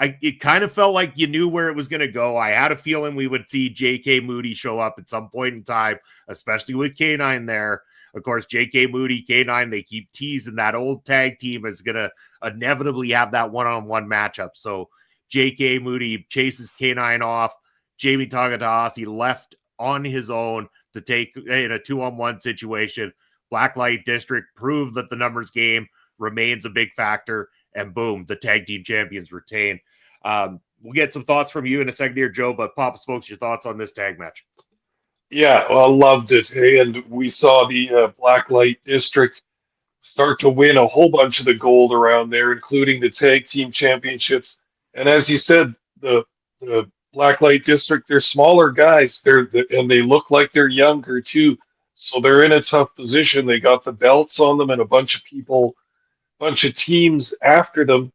B: It kind of felt like you knew where it was going to go. I had a feeling we would see J.K. Moody show up at some point in time, especially with K9 there. Of course, J.K. Moody, K9, they keep teasing that old tag team is going to inevitably have that one-on-one matchup. So J.K. Moody chases K9 off. Jamie Takatahasi left on his own to take in a 2-on-1 situation. Blacklight District proved that the numbers game remains a big factor, and boom, the tag team champions retain. We'll get some thoughts from you in a second here, Joe, but Papa Smokes, your thoughts on this tag match?
C: Yeah, well, I loved it. Hey, and we saw the Blacklight District start to win a whole bunch of the gold around there, including the tag team championships. And as you said, the Blacklight District, they're smaller guys. And they look like they're younger too. So they're in a tough position. They got the belts on them and a bunch of teams after them.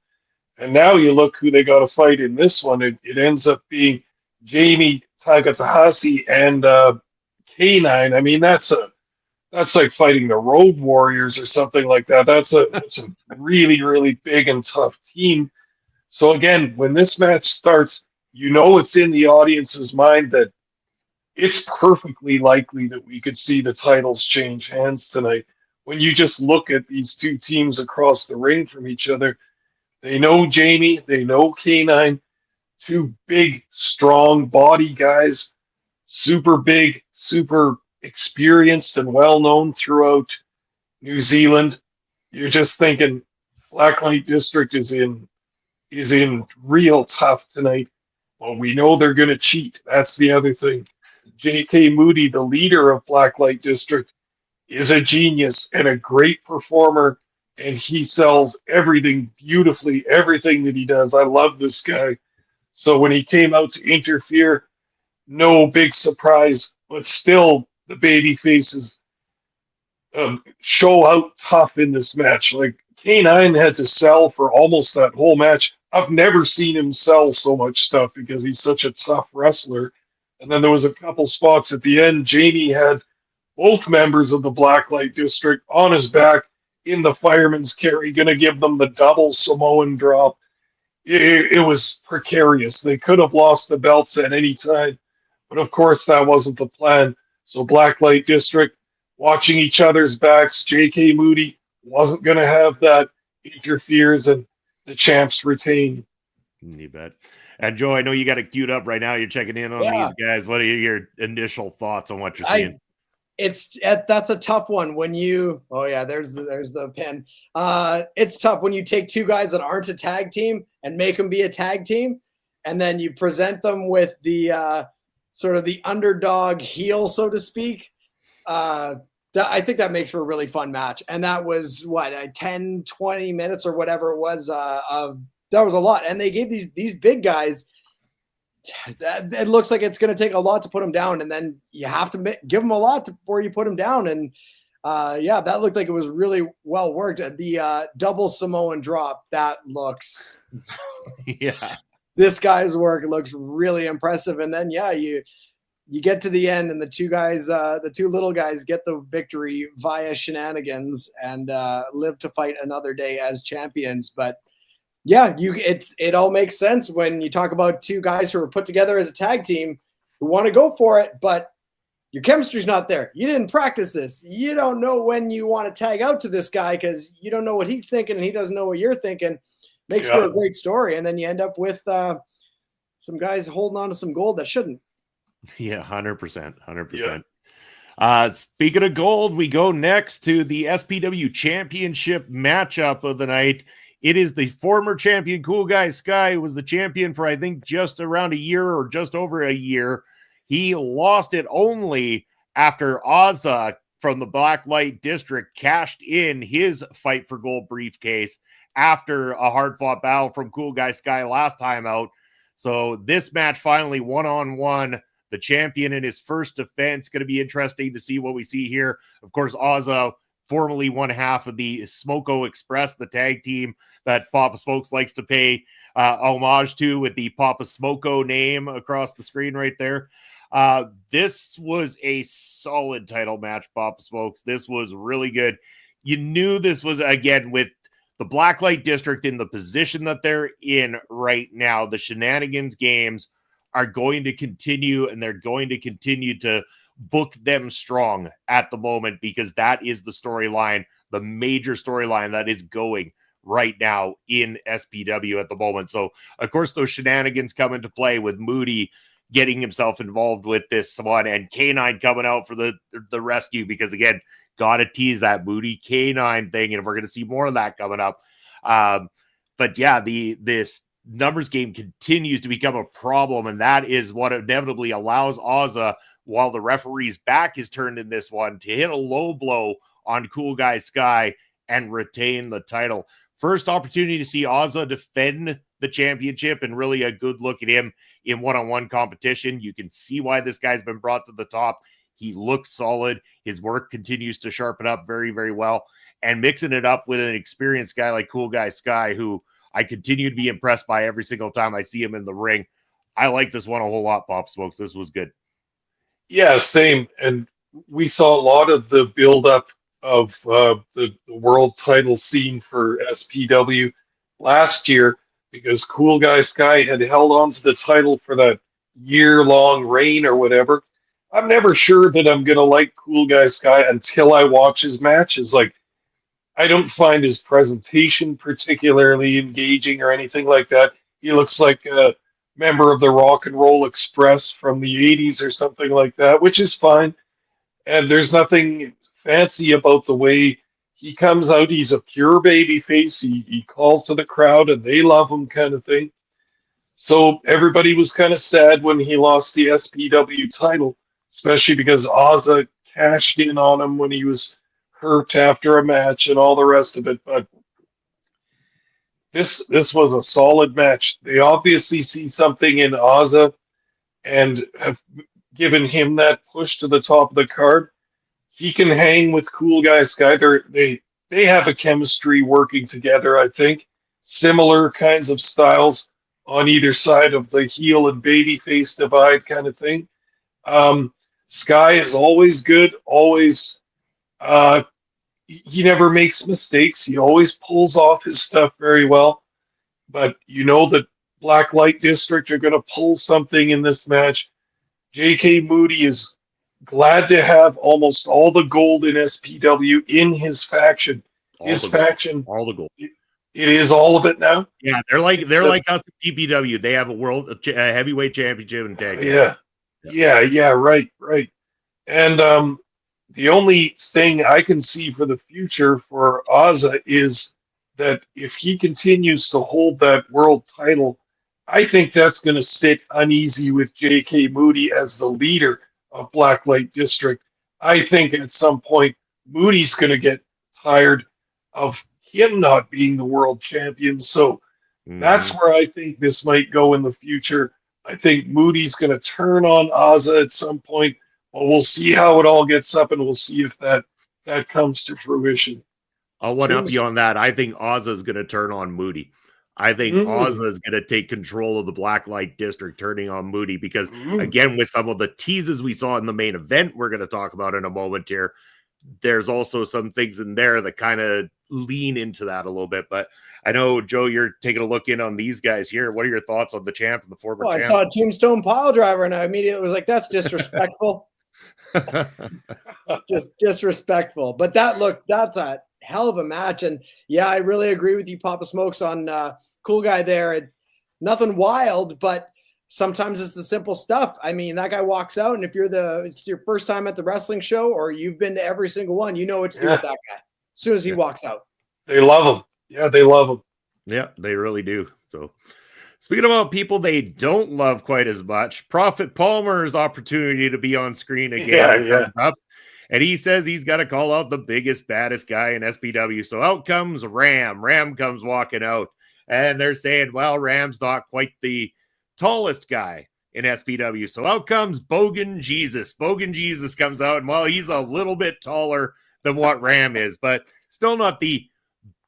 C: And now you look who they got to fight in this one. It ends up being Jamie Takatahasi and K9. I mean, that's like fighting the Road Warriors or something like that. That's a really, really big and tough team. So again, when this match starts, it's in the audience's mind that it's perfectly likely that we could see the titles change hands tonight. When you just look at these two teams across the ring from each other, they know Jamie, they know K9, two big, strong body guys, super big, super experienced and well-known throughout New Zealand. You're just thinking Blacklight District is in real tough tonight. Well, we know they're going to cheat. That's the other thing. J.K. Moody, the leader of Blacklight District, is a genius and a great performer, and he sells everything beautifully, everything that he does. I love this guy. So when he came out to interfere, no big surprise, but still the baby faces show out tough in this match. Like K9 had to sell for almost that whole match. I've never seen him sell so much stuff because he's such a tough wrestler. And then there was a couple spots at the end. Jamie had both members of the Blacklight District on his back in the fireman's carry, going to give them the double Samoan drop. It was precarious. They could have lost the belts at any time. But of course, that wasn't the plan. So Blacklight District watching each other's backs. J.K. Moody wasn't going to have that, interferes, and the champs retain.
B: You bet. And Joe, I know you got it queued up right now. You're checking in on these guys. What are your initial thoughts on what you're seeing?
D: That's a tough one when you. Oh yeah, there's the pin. It's tough when you take two guys that aren't a tag team and make them be a tag team, and then you present them with the sort of the underdog heel, so to speak. I think that makes for a really fun match. And that was 10, 20 minutes or whatever it was. That was a lot. And they gave these big guys, it looks like it's going to take a lot to put them down. And then you have to give them a lot before you put them down. And that looked like it was really well worked. The double Samoan drop, that looks, this guy's work looks really impressive. And then, you get to the end and the two little guys get the victory via shenanigans and live to fight another day as champions. But it all makes sense when you talk about two guys who are put together as a tag team who want to go for it, but your chemistry's not there. You didn't practice this. You don't know when you want to tag out to this guy because you don't know what he's thinking and he doesn't know what you're thinking. Makes for a great story. And then you end up with some guys holding on to some gold that shouldn't.
B: Yeah, 100%. Speaking of gold, we go next to the SPW Championship matchup of the night. It is the former champion Cool Guy Sky, who was the champion for I think just around a year or just over a year. He lost it only after Ozza from the Blacklight District cashed in his Fight for Gold briefcase after a hard-fought battle from Cool Guy Sky last time out. So this match finally one-on-one. The champion in his first defense. Going to be interesting to see what we see here. Of course, Ozza, formerly one half of the Smoko Express, the tag team that Papa Smokes likes to pay homage to with the Papa Smoko name across the screen right there. This was a solid title match, Papa Smokes. This was really good. You knew this was, again, with the Blacklight District in the position that they're in right now. The shenanigans games are going to continue, and they're going to continue to book them strong at the moment because that is the storyline, the major storyline that is going right now in SPW at the moment. So, of course, those shenanigans come into play with Moody getting himself involved with this one and K9 coming out for the rescue because, again, got to tease that Moody K9 thing, and we're going to see more of that coming up. But yeah, this numbers game continues to become a problem, and that is what inevitably allows Ozza, while the referee's back is turned in this one, to hit a low blow on Cool Guy Sky and retain the title. First opportunity to see Ozza defend the championship, and really a good look at him in one-on-one competition. You can see why this guy's been brought to the top. He looks solid. His work continues to sharpen up very, very well. And mixing it up with an experienced guy like Cool Guy Sky, who I continue to be impressed by every single time I see him in the ring. I like this one a whole lot, Pop Smokes. This was good.
C: Yeah, same. And we saw a lot of the build-up of the world title scene for SPW last year, because Cool Guy Sky had held on to the title for that year-long reign or whatever. I'm never sure that I'm going to like Cool Guy Sky until I watch his matches. Like, I don't find his presentation particularly engaging or anything like that. He looks like a member of the Rock and Roll Express from the 80s or something like that, which is fine. And there's nothing fancy about the way he comes out. He's a pure baby face. He calls to the crowd and they love him, kind of thing. So everybody was kind of sad when he lost the SPW title, especially because Ozza cashed in on him when he was hurt after a match and all the rest of it. But this was a solid match. They obviously see something in Ozza and have given him that push to the top of the card. He can hang with Cool Guy Sky. They have a chemistry working together, I think. Similar kinds of styles on either side of the heel and babyface divide kind of thing. Sky is always good, always he never makes mistakes. He always pulls off his stuff very well. But you know that Black Light District are going to pull something in this match. J.K. Moody is glad to have almost all the gold in SPW in his faction. All the gold. It is all of it now.
B: Yeah, they're like us at PPW. They have a world heavyweight championship and tag.
C: Yeah, right. And the only thing I can see for the future for Ozza is that if he continues to hold that world title, I think that's going to sit uneasy with J.K. Moody as the leader of Black Light District. I think at some point Moody's going to get tired of him not being the world champion. So that's where I think this might go in the future. I think Moody's going to turn on Ozza at some point. Well, we'll see how it all gets up, and we'll see if that comes to fruition.
B: I'll one up you on that. I think Ozza is going to turn on Moody. I think Ozza is going to take control of the Black Light District, turning on Moody, because, again, with some of the teases we saw in the main event we're going to talk about in a moment here, there's also some things in there that kind of lean into that a little bit. But I know, Joe, you're taking a look in on these guys here. What are your thoughts on the champ and the former champ?
D: I saw a Tombstone pile driver, and I immediately was like, that's disrespectful. Just disrespectful. But that's a hell of a match. And yeah, I really agree with you, Papa Smokes, on Cool Guy there. Nothing wild, but sometimes it's the simple stuff. I mean, that guy walks out, and if it's your first time at the wrestling show or you've been to every single one, you know what to do with that guy as soon as he walks out.
C: They love him. Yeah, they love him.
B: Yeah, they really do. So speaking about people they don't love quite as much, Prophet Palmer's opportunity to be on screen again. Up, and he says he's got to call out the biggest, baddest guy in SPW. So out comes Ram. Ram comes walking out. And they're saying, well, Ram's not quite the tallest guy in SPW. So out comes Bogan Jesus. Bogan Jesus comes out, and well, he's a little bit taller than what Ram is, but still not the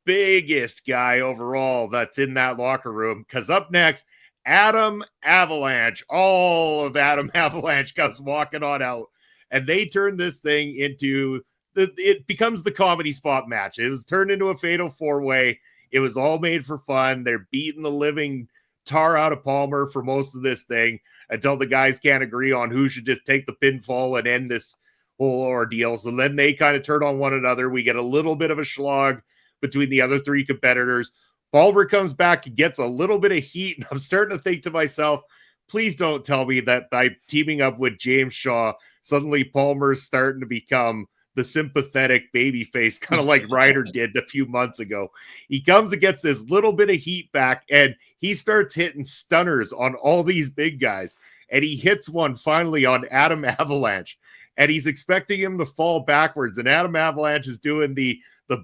B: biggest guy overall that's in that locker room. Because up next, Adam Avalanche. All of Adam Avalanche comes walking on out, and they turn this thing into it becomes the comedy spot match. It was turned into a fatal four-way. It was all made for fun. They're beating the living tar out of Palmer for most of this thing until the guys can't agree on who should just take the pinfall and end this whole ordeal. So then they kind of turn on one another. We get a little bit of a slog between the other three competitors. Palmer comes back and gets a little bit of heat, and I'm starting to think to myself, please don't tell me that by teaming up with James Shaw, suddenly Palmer's starting to become the sympathetic babyface, kind of like Ryder did a few months ago. He comes and gets this little bit of heat back, and he starts hitting stunners on all these big guys. And he hits one finally on Adam Avalanche. And he's expecting him to fall backwards. And Adam Avalanche is doing the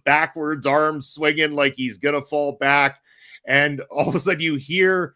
B: backwards arm swinging like he's going to fall back. And all of a sudden you hear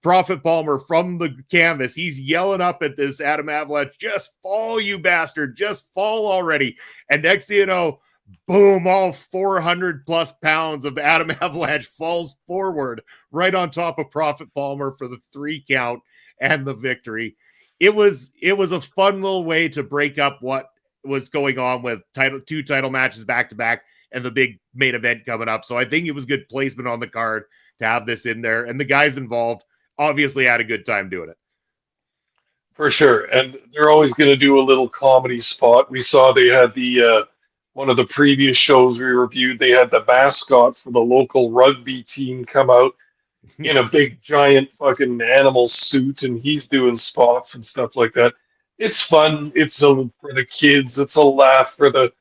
B: Prophet Palmer from the canvas. He's yelling up at this Adam Avalanche, just fall, you bastard, just fall already. And next thing you know, boom, all 400 plus pounds of Adam Avalanche falls forward right on top of Prophet Palmer for the 3 count and the victory. It was a fun little way to break up what was going on with 2 title matches back to back and the big main event coming up. So I think it was good placement on the card to have this in there, and the guys involved obviously had a good time doing it.
C: For sure. And they're always going to do a little comedy spot. We saw they had the one of the previous shows we reviewed, they had the mascot for the local rugby team come out in a big giant fucking animal suit, and he's doing spots and stuff like that. It's fun. It's for the kids. It's a laugh for the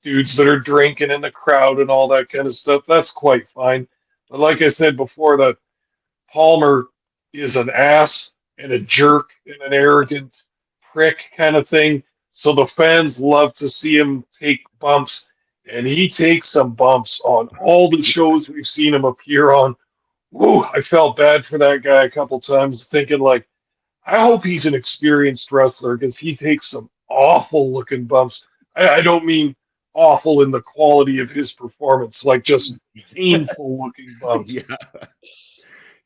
C: dudes that are drinking in the crowd and all that kind of stuff. That's quite fine. But like I said before, that Palmer is an ass and a jerk and an arrogant prick kind of thing. So the fans love to see him take bumps, and he takes some bumps on all the shows we've seen him appear on. Woo, I felt bad for that guy a couple times, thinking like, I hope he's an experienced wrestler because he takes some awful looking bumps. I don't mean awful in the quality of his performance, like just painful looking bumps.
B: Yeah.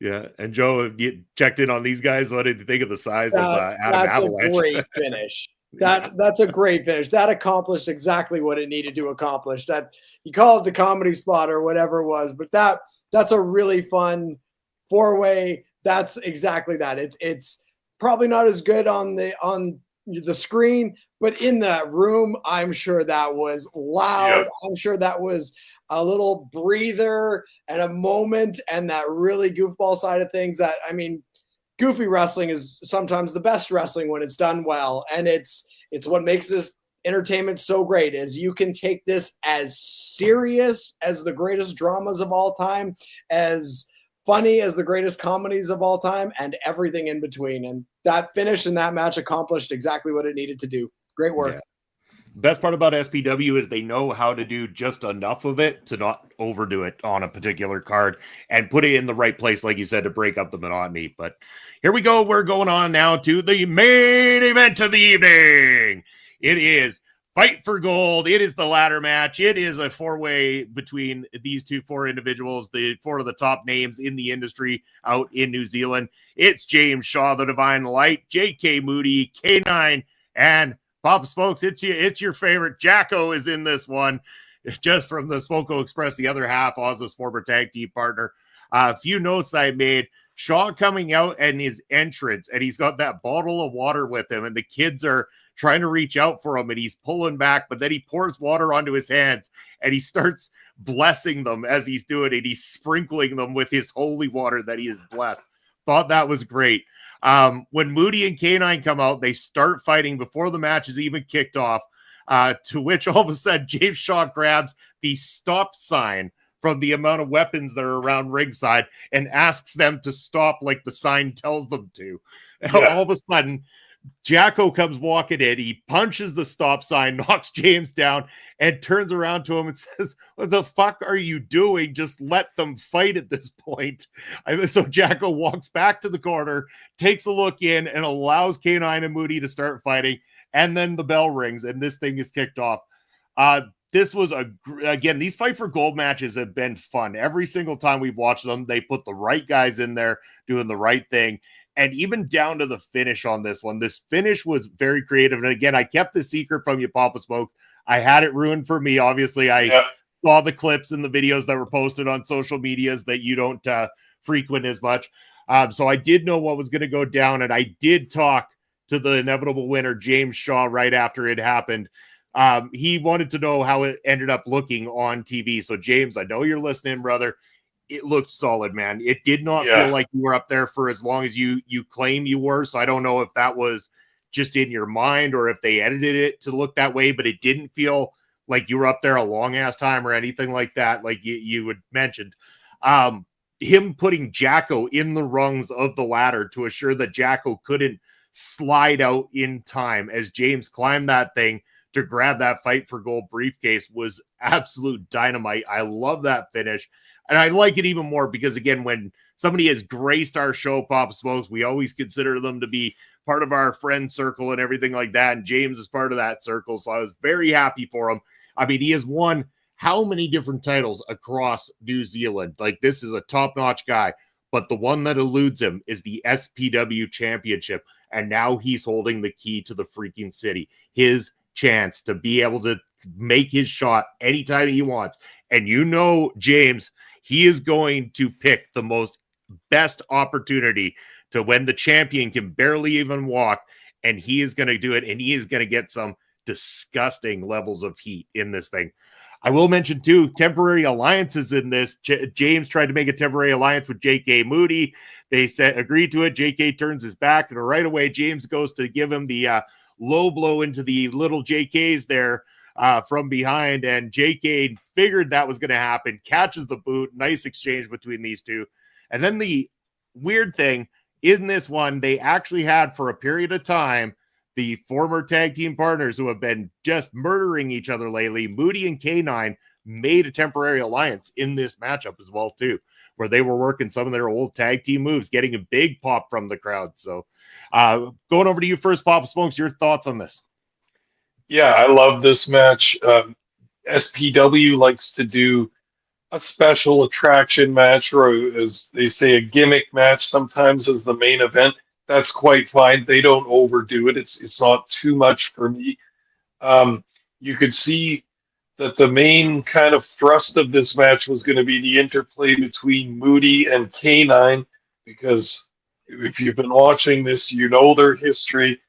B: Yeah, and Joe, you checked in on these guys. What did you think of the size of Adam Avalanche?
D: That's a great finish. That's a great finish. That accomplished exactly what it needed to accomplish. That you call it the comedy spot or whatever it was, but that's a really fun 4-way. That's exactly that. It's probably not as good on the screen, but in that room, I'm sure that was loud. Yeah. I'm sure that was a little breather and a moment, and that really goofball side of things. That, I mean, goofy wrestling is sometimes the best wrestling when it's done well, and it's what makes this entertainment so great. Is you can take this as serious as the greatest dramas of all time, as funny as the greatest comedies of all time, and everything in between. And that finish in that match accomplished exactly what it needed to do. Great work.
B: Yeah. Best part about SPW is they know how to do just enough of it to not overdo it on a particular card and put it in the right place, like you said, to break up the monotony. But here we go. We're going on now to the main event of the evening. It is Fight for Gold. It is the ladder match. It is a 4-way between these 4 individuals, the 4 of the top names in the industry out in New Zealand. It's James Shaw, the Divine Light, J.K. Moody, K9, and Papa Smokes. It's your favorite. Jacko is in this one, just from the Smoko Express, the other half, Oz's former tag team partner. A few notes that I made. Shaw coming out and his entrance, and he's got that bottle of water with him, and the kids are trying to reach out for him, and he's pulling back, but then he pours water onto his hands, and he starts blessing them as he's doing it. He's sprinkling them with his holy water that he has blessed. Thought that was great. When Moody and K9 come out, they start fighting before the match is even kicked off, to which all of a sudden James Shaw grabs the stop sign from the amount of weapons that are around ringside and asks them to stop like the sign tells them to. Yeah. All of a sudden, Jacko comes walking in. He punches the stop sign, knocks James down, and turns around to him and says, "What the fuck are you doing? Just let them fight at this point." So Jacko walks back to the corner, takes a look in, and allows K9 and Moody to start fighting. And then the bell rings, and this thing is kicked off. This was again, these Fight for Gold matches have been fun. Every single time we've watched them, they put the right guys in there doing the right thing. And even down to the finish on this one, this finish was very creative. And again, I kept the secret from you, Papa Smoke. I had it ruined for me. Obviously, I saw the clips and the videos that were posted on social medias that you don't frequent as much. So I did know what was going to go down. And I did talk to the inevitable winner, James Shaw, right after it happened. He wanted to know how it ended up looking on TV. So, James, I know you're listening, brother. It looked solid, man. It did not feel like you were up there for as long as you claim you were. So I don't know if that was just in your mind or if they edited it to look that way, but it didn't feel like you were up there a long ass time or anything like that. Like you had mentioned, him putting Jacko in the rungs of the ladder to assure that Jacko couldn't slide out in time as James climbed that thing to grab that Fight for Gold briefcase was absolute dynamite. I love that finish. And I like it even more because, again, when somebody has graced our show, Papa Smokes, we always consider them to be part of our friend circle and everything like that. And James is part of that circle. So I was very happy for him. I mean, he has won how many different titles across New Zealand? Like, this is a top-notch guy. But the one that eludes him is the SPW championship. And now he's holding the key to the freaking city. His chance to be able to make his shot anytime he wants. And you know, James, he is going to pick the best opportunity to when the champion can barely even walk, and he is going to do it, and he is going to get some disgusting levels of heat in this thing. I will mention, too, temporary alliances in this. James tried to make a temporary alliance with J.K. Moody. They agreed to it. J.K. turns his back, and right away, James goes to give him the low blow into the little J.K.'s there from behind, and J.K. figured that was going to happen, catches the boot. Nice exchange between these two. And then the weird thing in this one, they actually had for a period of time the former tag team partners who have been just murdering each other lately, Moody and K9, made a temporary alliance in this matchup as well, too, where they were working some of their old tag team moves, getting a big pop from the crowd. So going over to you first, Papa Smokes, your thoughts on this?
C: Yeah, I love this match. SPW likes to do a special attraction match, or as they say, a gimmick match sometimes as the main event. That's quite fine. They don't overdo it. It's not too much for me. You could see that the main kind of thrust of this match was going to be the interplay between Moody and K9, because if you've been watching this, you know their history.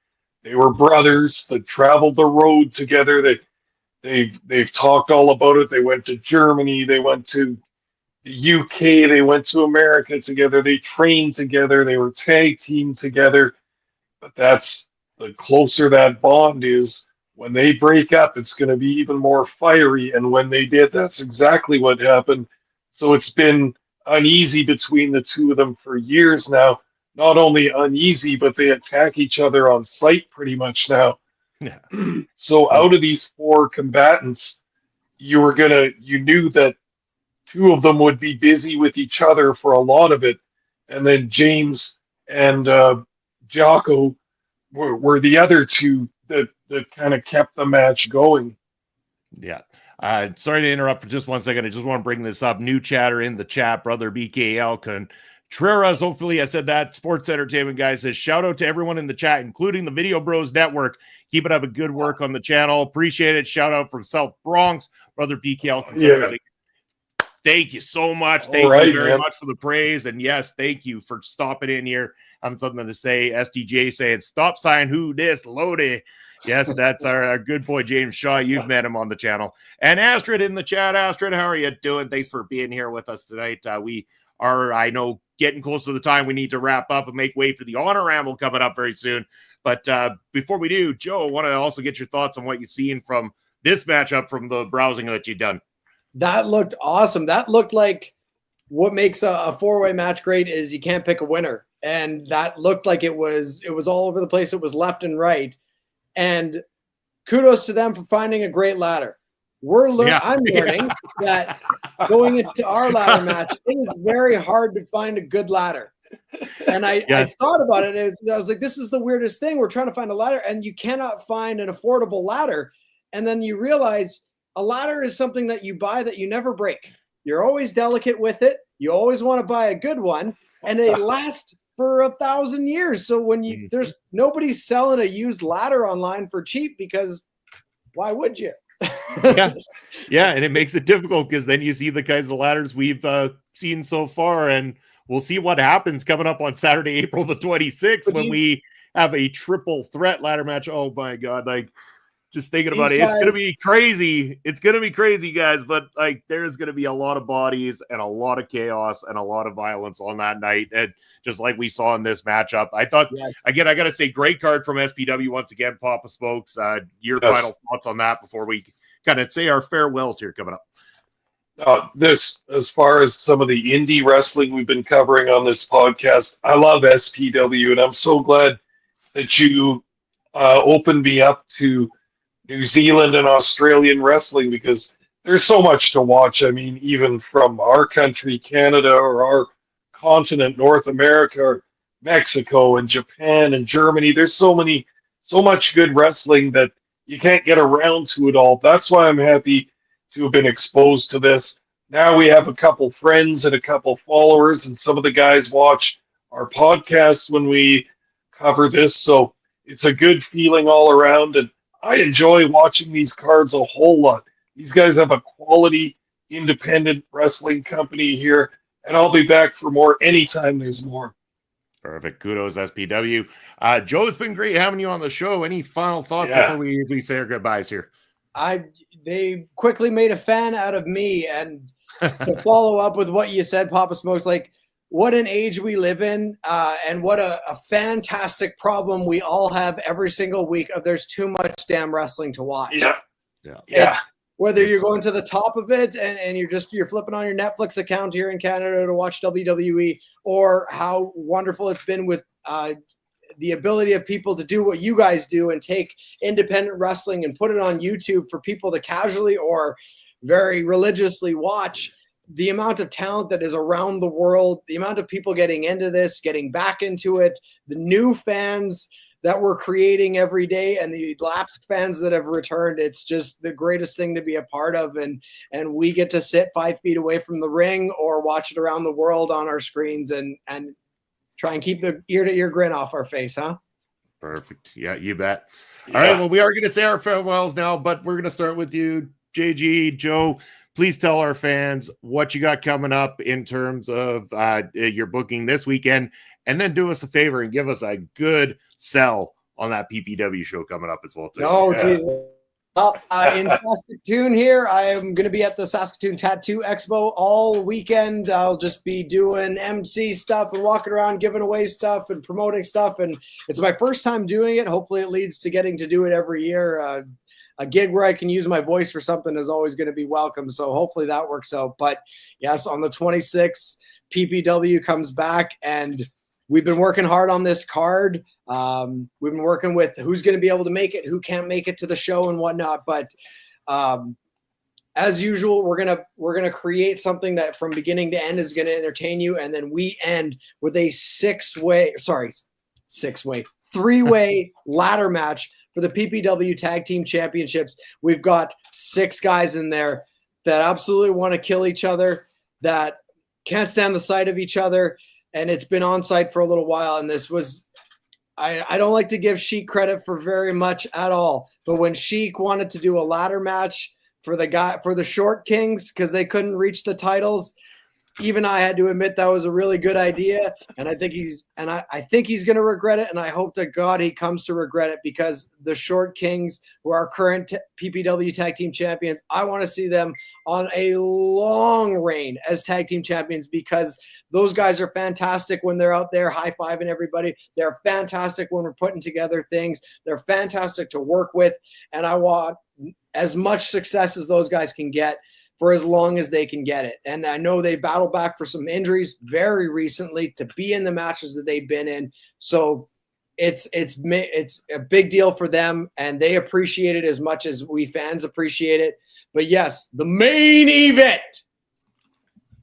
C: They were brothers that traveled the road together. They've talked all about it. They went to Germany. They went to the UK. They went to America together. They trained together. They were tag team together. But that's the closer that bond is. When they break up, it's going to be even more fiery. And when they did, that's exactly what happened. So it's been uneasy between the two of them for years now. Not only uneasy, but they attack each other on sight pretty much now.
B: Yeah.
C: So out of these four combatants, you knew that two of them would be busy with each other for a lot of it. And then James and Jocko were the other two that kind of kept the match going.
B: Yeah. Sorry to interrupt for just 1 second. I just want to bring this up. New chatter in the chat, brother BKL Contreras. Hopefully I said that. Sports Entertainment guy says, shout out to everyone in the chat, including the Video Bros Network. Keep it up a good work on the channel. Appreciate it. Shout out from South Bronx, brother BKL Contreras. Yeah. Thank you so much. Thank you very much for the praise. And yes, thank you for stopping in here. Having something to say. SDJ saying, stop sign who this Lodi. Yes, that's our good boy, James Shaw. You've met him on the channel. And Astrid in the chat. Astrid, how are you doing? Thanks for being here with us tonight. We are, I know, getting close to the time we need to wrap up and make way for the Honor Ramble coming up very soon. But before we do, Joe, I want to also get your thoughts on what you've seen from this matchup from the browsing that you've done.
D: That looked awesome. That looked like what makes a four-way match great is you can't pick a winner. And that looked like it was all over the place. It was left and right. And kudos to them for finding a great ladder. I'm learning that going into our ladder match, it is very hard to find a good ladder. And I thought about it. I was like, this is the weirdest thing. We're trying to find a ladder, and you cannot find an affordable ladder. And then you realize a ladder is something that you buy that you never break. You're always delicate with it. You always want to buy a good one, and they last for 1,000 years. So when there's nobody's selling a used ladder online for cheap, because why would you?
B: Yeah, and it makes it difficult because then you see the kinds of ladders we've seen so far, and we'll see what happens coming up on Saturday, April the 26th, when we have a triple threat ladder match. Oh my God, like Just thinking about it. It's going to be crazy. It's going to be crazy, guys. But like, there's going to be a lot of bodies and a lot of chaos and a lot of violence on that night. And just like we saw in this matchup, I thought, again, I got to say, great card from SPW once again, Papa Smokes. Your final thoughts on that before we kind of say our farewells here coming up.
C: This, as far as some of the indie wrestling we've been covering on this podcast, I love SPW, and I'm so glad that you opened me up to New Zealand and Australian wrestling, because there's so much to watch. I mean, even from our country, Canada, or our continent, North America, or Mexico and Japan and Germany, there's so much good wrestling that you can't get around to it all. That's why I'm happy to have been exposed to this. Now we have a couple friends and a couple followers, and some of the guys watch our podcast when we cover this. So it's a good feeling all around, and I enjoy watching these cards a whole lot. These guys have a quality, independent wrestling company here, and I'll be back for more anytime there's more.
B: Perfect. Kudos, SPW. Joe, it's been great having you on the show. Any final thoughts before we say our goodbyes here?
D: They quickly made a fan out of me, and to follow up with what you said, Papa Smokes, like, what an age we live in, and what a fantastic problem we all have every single week of there's too much damn wrestling to watch.
C: Yeah.
D: Whether you're going to the top of it and you're flipping on your Netflix account here in Canada to watch WWE, or how wonderful it's been with the ability of people to do what you guys do and take independent wrestling and put it on YouTube for people to casually or very religiously watch. The amount of talent that is around the world, the amount of people getting into this, getting back into it, the new fans that we're creating every day, and the lapsed fans that have returned, it's just the greatest thing to be a part of. And we get to sit 5 feet away from the ring or watch it around the world on our screens and try and keep the ear-to-ear grin off our face, huh?
B: Perfect. Yeah, you bet. All right, well, we are going to say our farewells now, but we're going to start with you, JG. Joe, please tell our fans what you got coming up in terms of your booking this weekend, and then do us a favor and give us a good sell on that PPW show coming up as well, too.
D: Oh, geez. Well, in Saskatoon here, I am going to be at the Saskatoon Tattoo Expo all weekend. I'll just be doing MC stuff and walking around giving away stuff and promoting stuff, and it's my first time doing it. Hopefully it leads to getting to do it every year. A gig where I can use my voice for something is always going to be welcome. So hopefully that works out. But yes, on the 26th, PPW comes back, and we've been working hard on this card. We've been working with who's going to be able to make it, who can't make it to the show and whatnot. But as usual, we're gonna create something that from beginning to end is going to entertain you. And then we end with a three-way ladder match for the PPW Tag Team Championships. We've got 6 guys in there that absolutely want to kill each other, that can't stand the sight of each other, and it's been on site for a little while. And this was, I don't like to give Sheik credit for very much at all, but when Sheik wanted to do a ladder match for the Short Kings because they couldn't reach the titles, even I had to admit that was a really good idea, and I think he's going to regret it, and I hope to God he comes to regret it, because the Short Kings, who are current PPW Tag Team Champions, I want to see them on a long reign as Tag Team Champions, because those guys are fantastic when they're out there high-fiving everybody. They're fantastic when we're putting together things. They're fantastic to work with, and I want as much success as those guys can get for as long as they can get it. And I know they battled back for some injuries very recently to be in the matches that they've been in. So it's a big deal for them, and they appreciate it as much as we fans appreciate it. But yes, the main event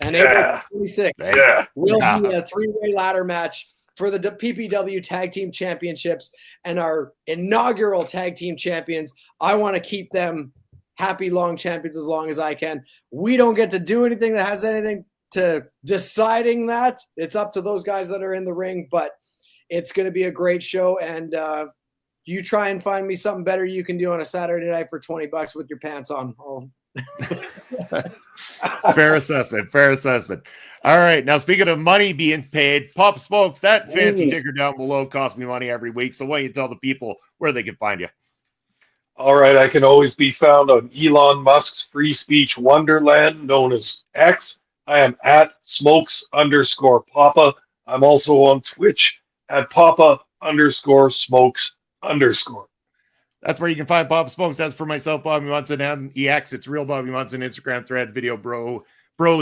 D: and April 26th will be a 3-way ladder match for the PPW Tag Team Championships, and our inaugural Tag Team Champions. I want to keep them happy long champions as long as I can. We don't get to do anything that has anything to deciding that. It's up to those guys that are in the ring, but it's going to be a great show. And you try and find me something better you can do on a Saturday night for $20 with your pants on.
B: Fair assessment. All right. Now, speaking of money being paid, Pop Smokes, that fancy ticker down below costs me money every week. So why don't you tell the people where they can find you?
C: All right, I can always be found on Elon Musk's free speech wonderland known as X. I am at smokes_papa. I'm also on Twitch at papa_smokes_.
B: That's where you can find Bob Smokes. That's for myself, Bobby Munson, and EX. It's Real Bobby Munson. Instagram threads, Video Bros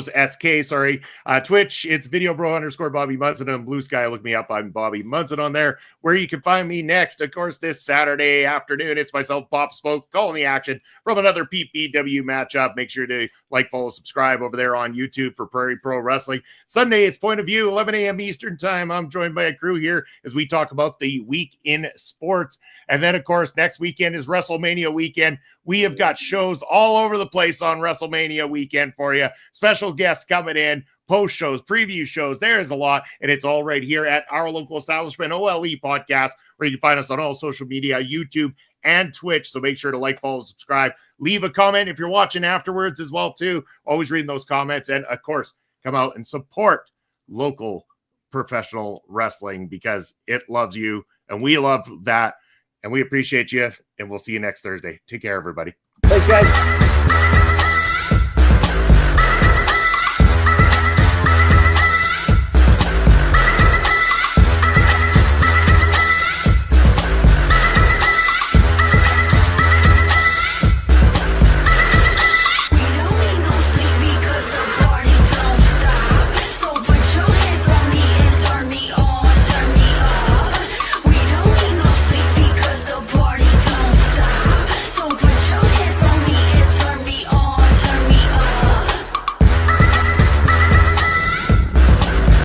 B: SK, sorry. Twitch, it's Video Bro _ Bobby Munson. On Blue Sky, look me up. I'm Bobby Munson on there. Where you can find me next, of course, this Saturday afternoon, it's myself, Bob Smoke, calling the action from another PPW matchup. Make sure to like, follow, subscribe over there on YouTube for Prairie Pro Wrestling. Sunday, it's Point of View, 11 a.m. Eastern Time. I'm joined by a crew here as we talk about the week in sports. And then, of course, next weekend is WrestleMania weekend. We have got shows all over the place on WrestleMania weekend for you. Special guests coming in, post shows, preview shows. There is a lot, and it's all right here at our local establishment, OLE Podcast, where you can find us on all social media, YouTube and Twitch. So make sure to like, follow, subscribe, leave a comment if you're watching afterwards as well, too. Always reading those comments. And, of course, come out and support local professional wrestling because it loves you, and we love that. And we appreciate you, and we'll see you next Thursday. Take care, everybody.
A: Thanks, guys.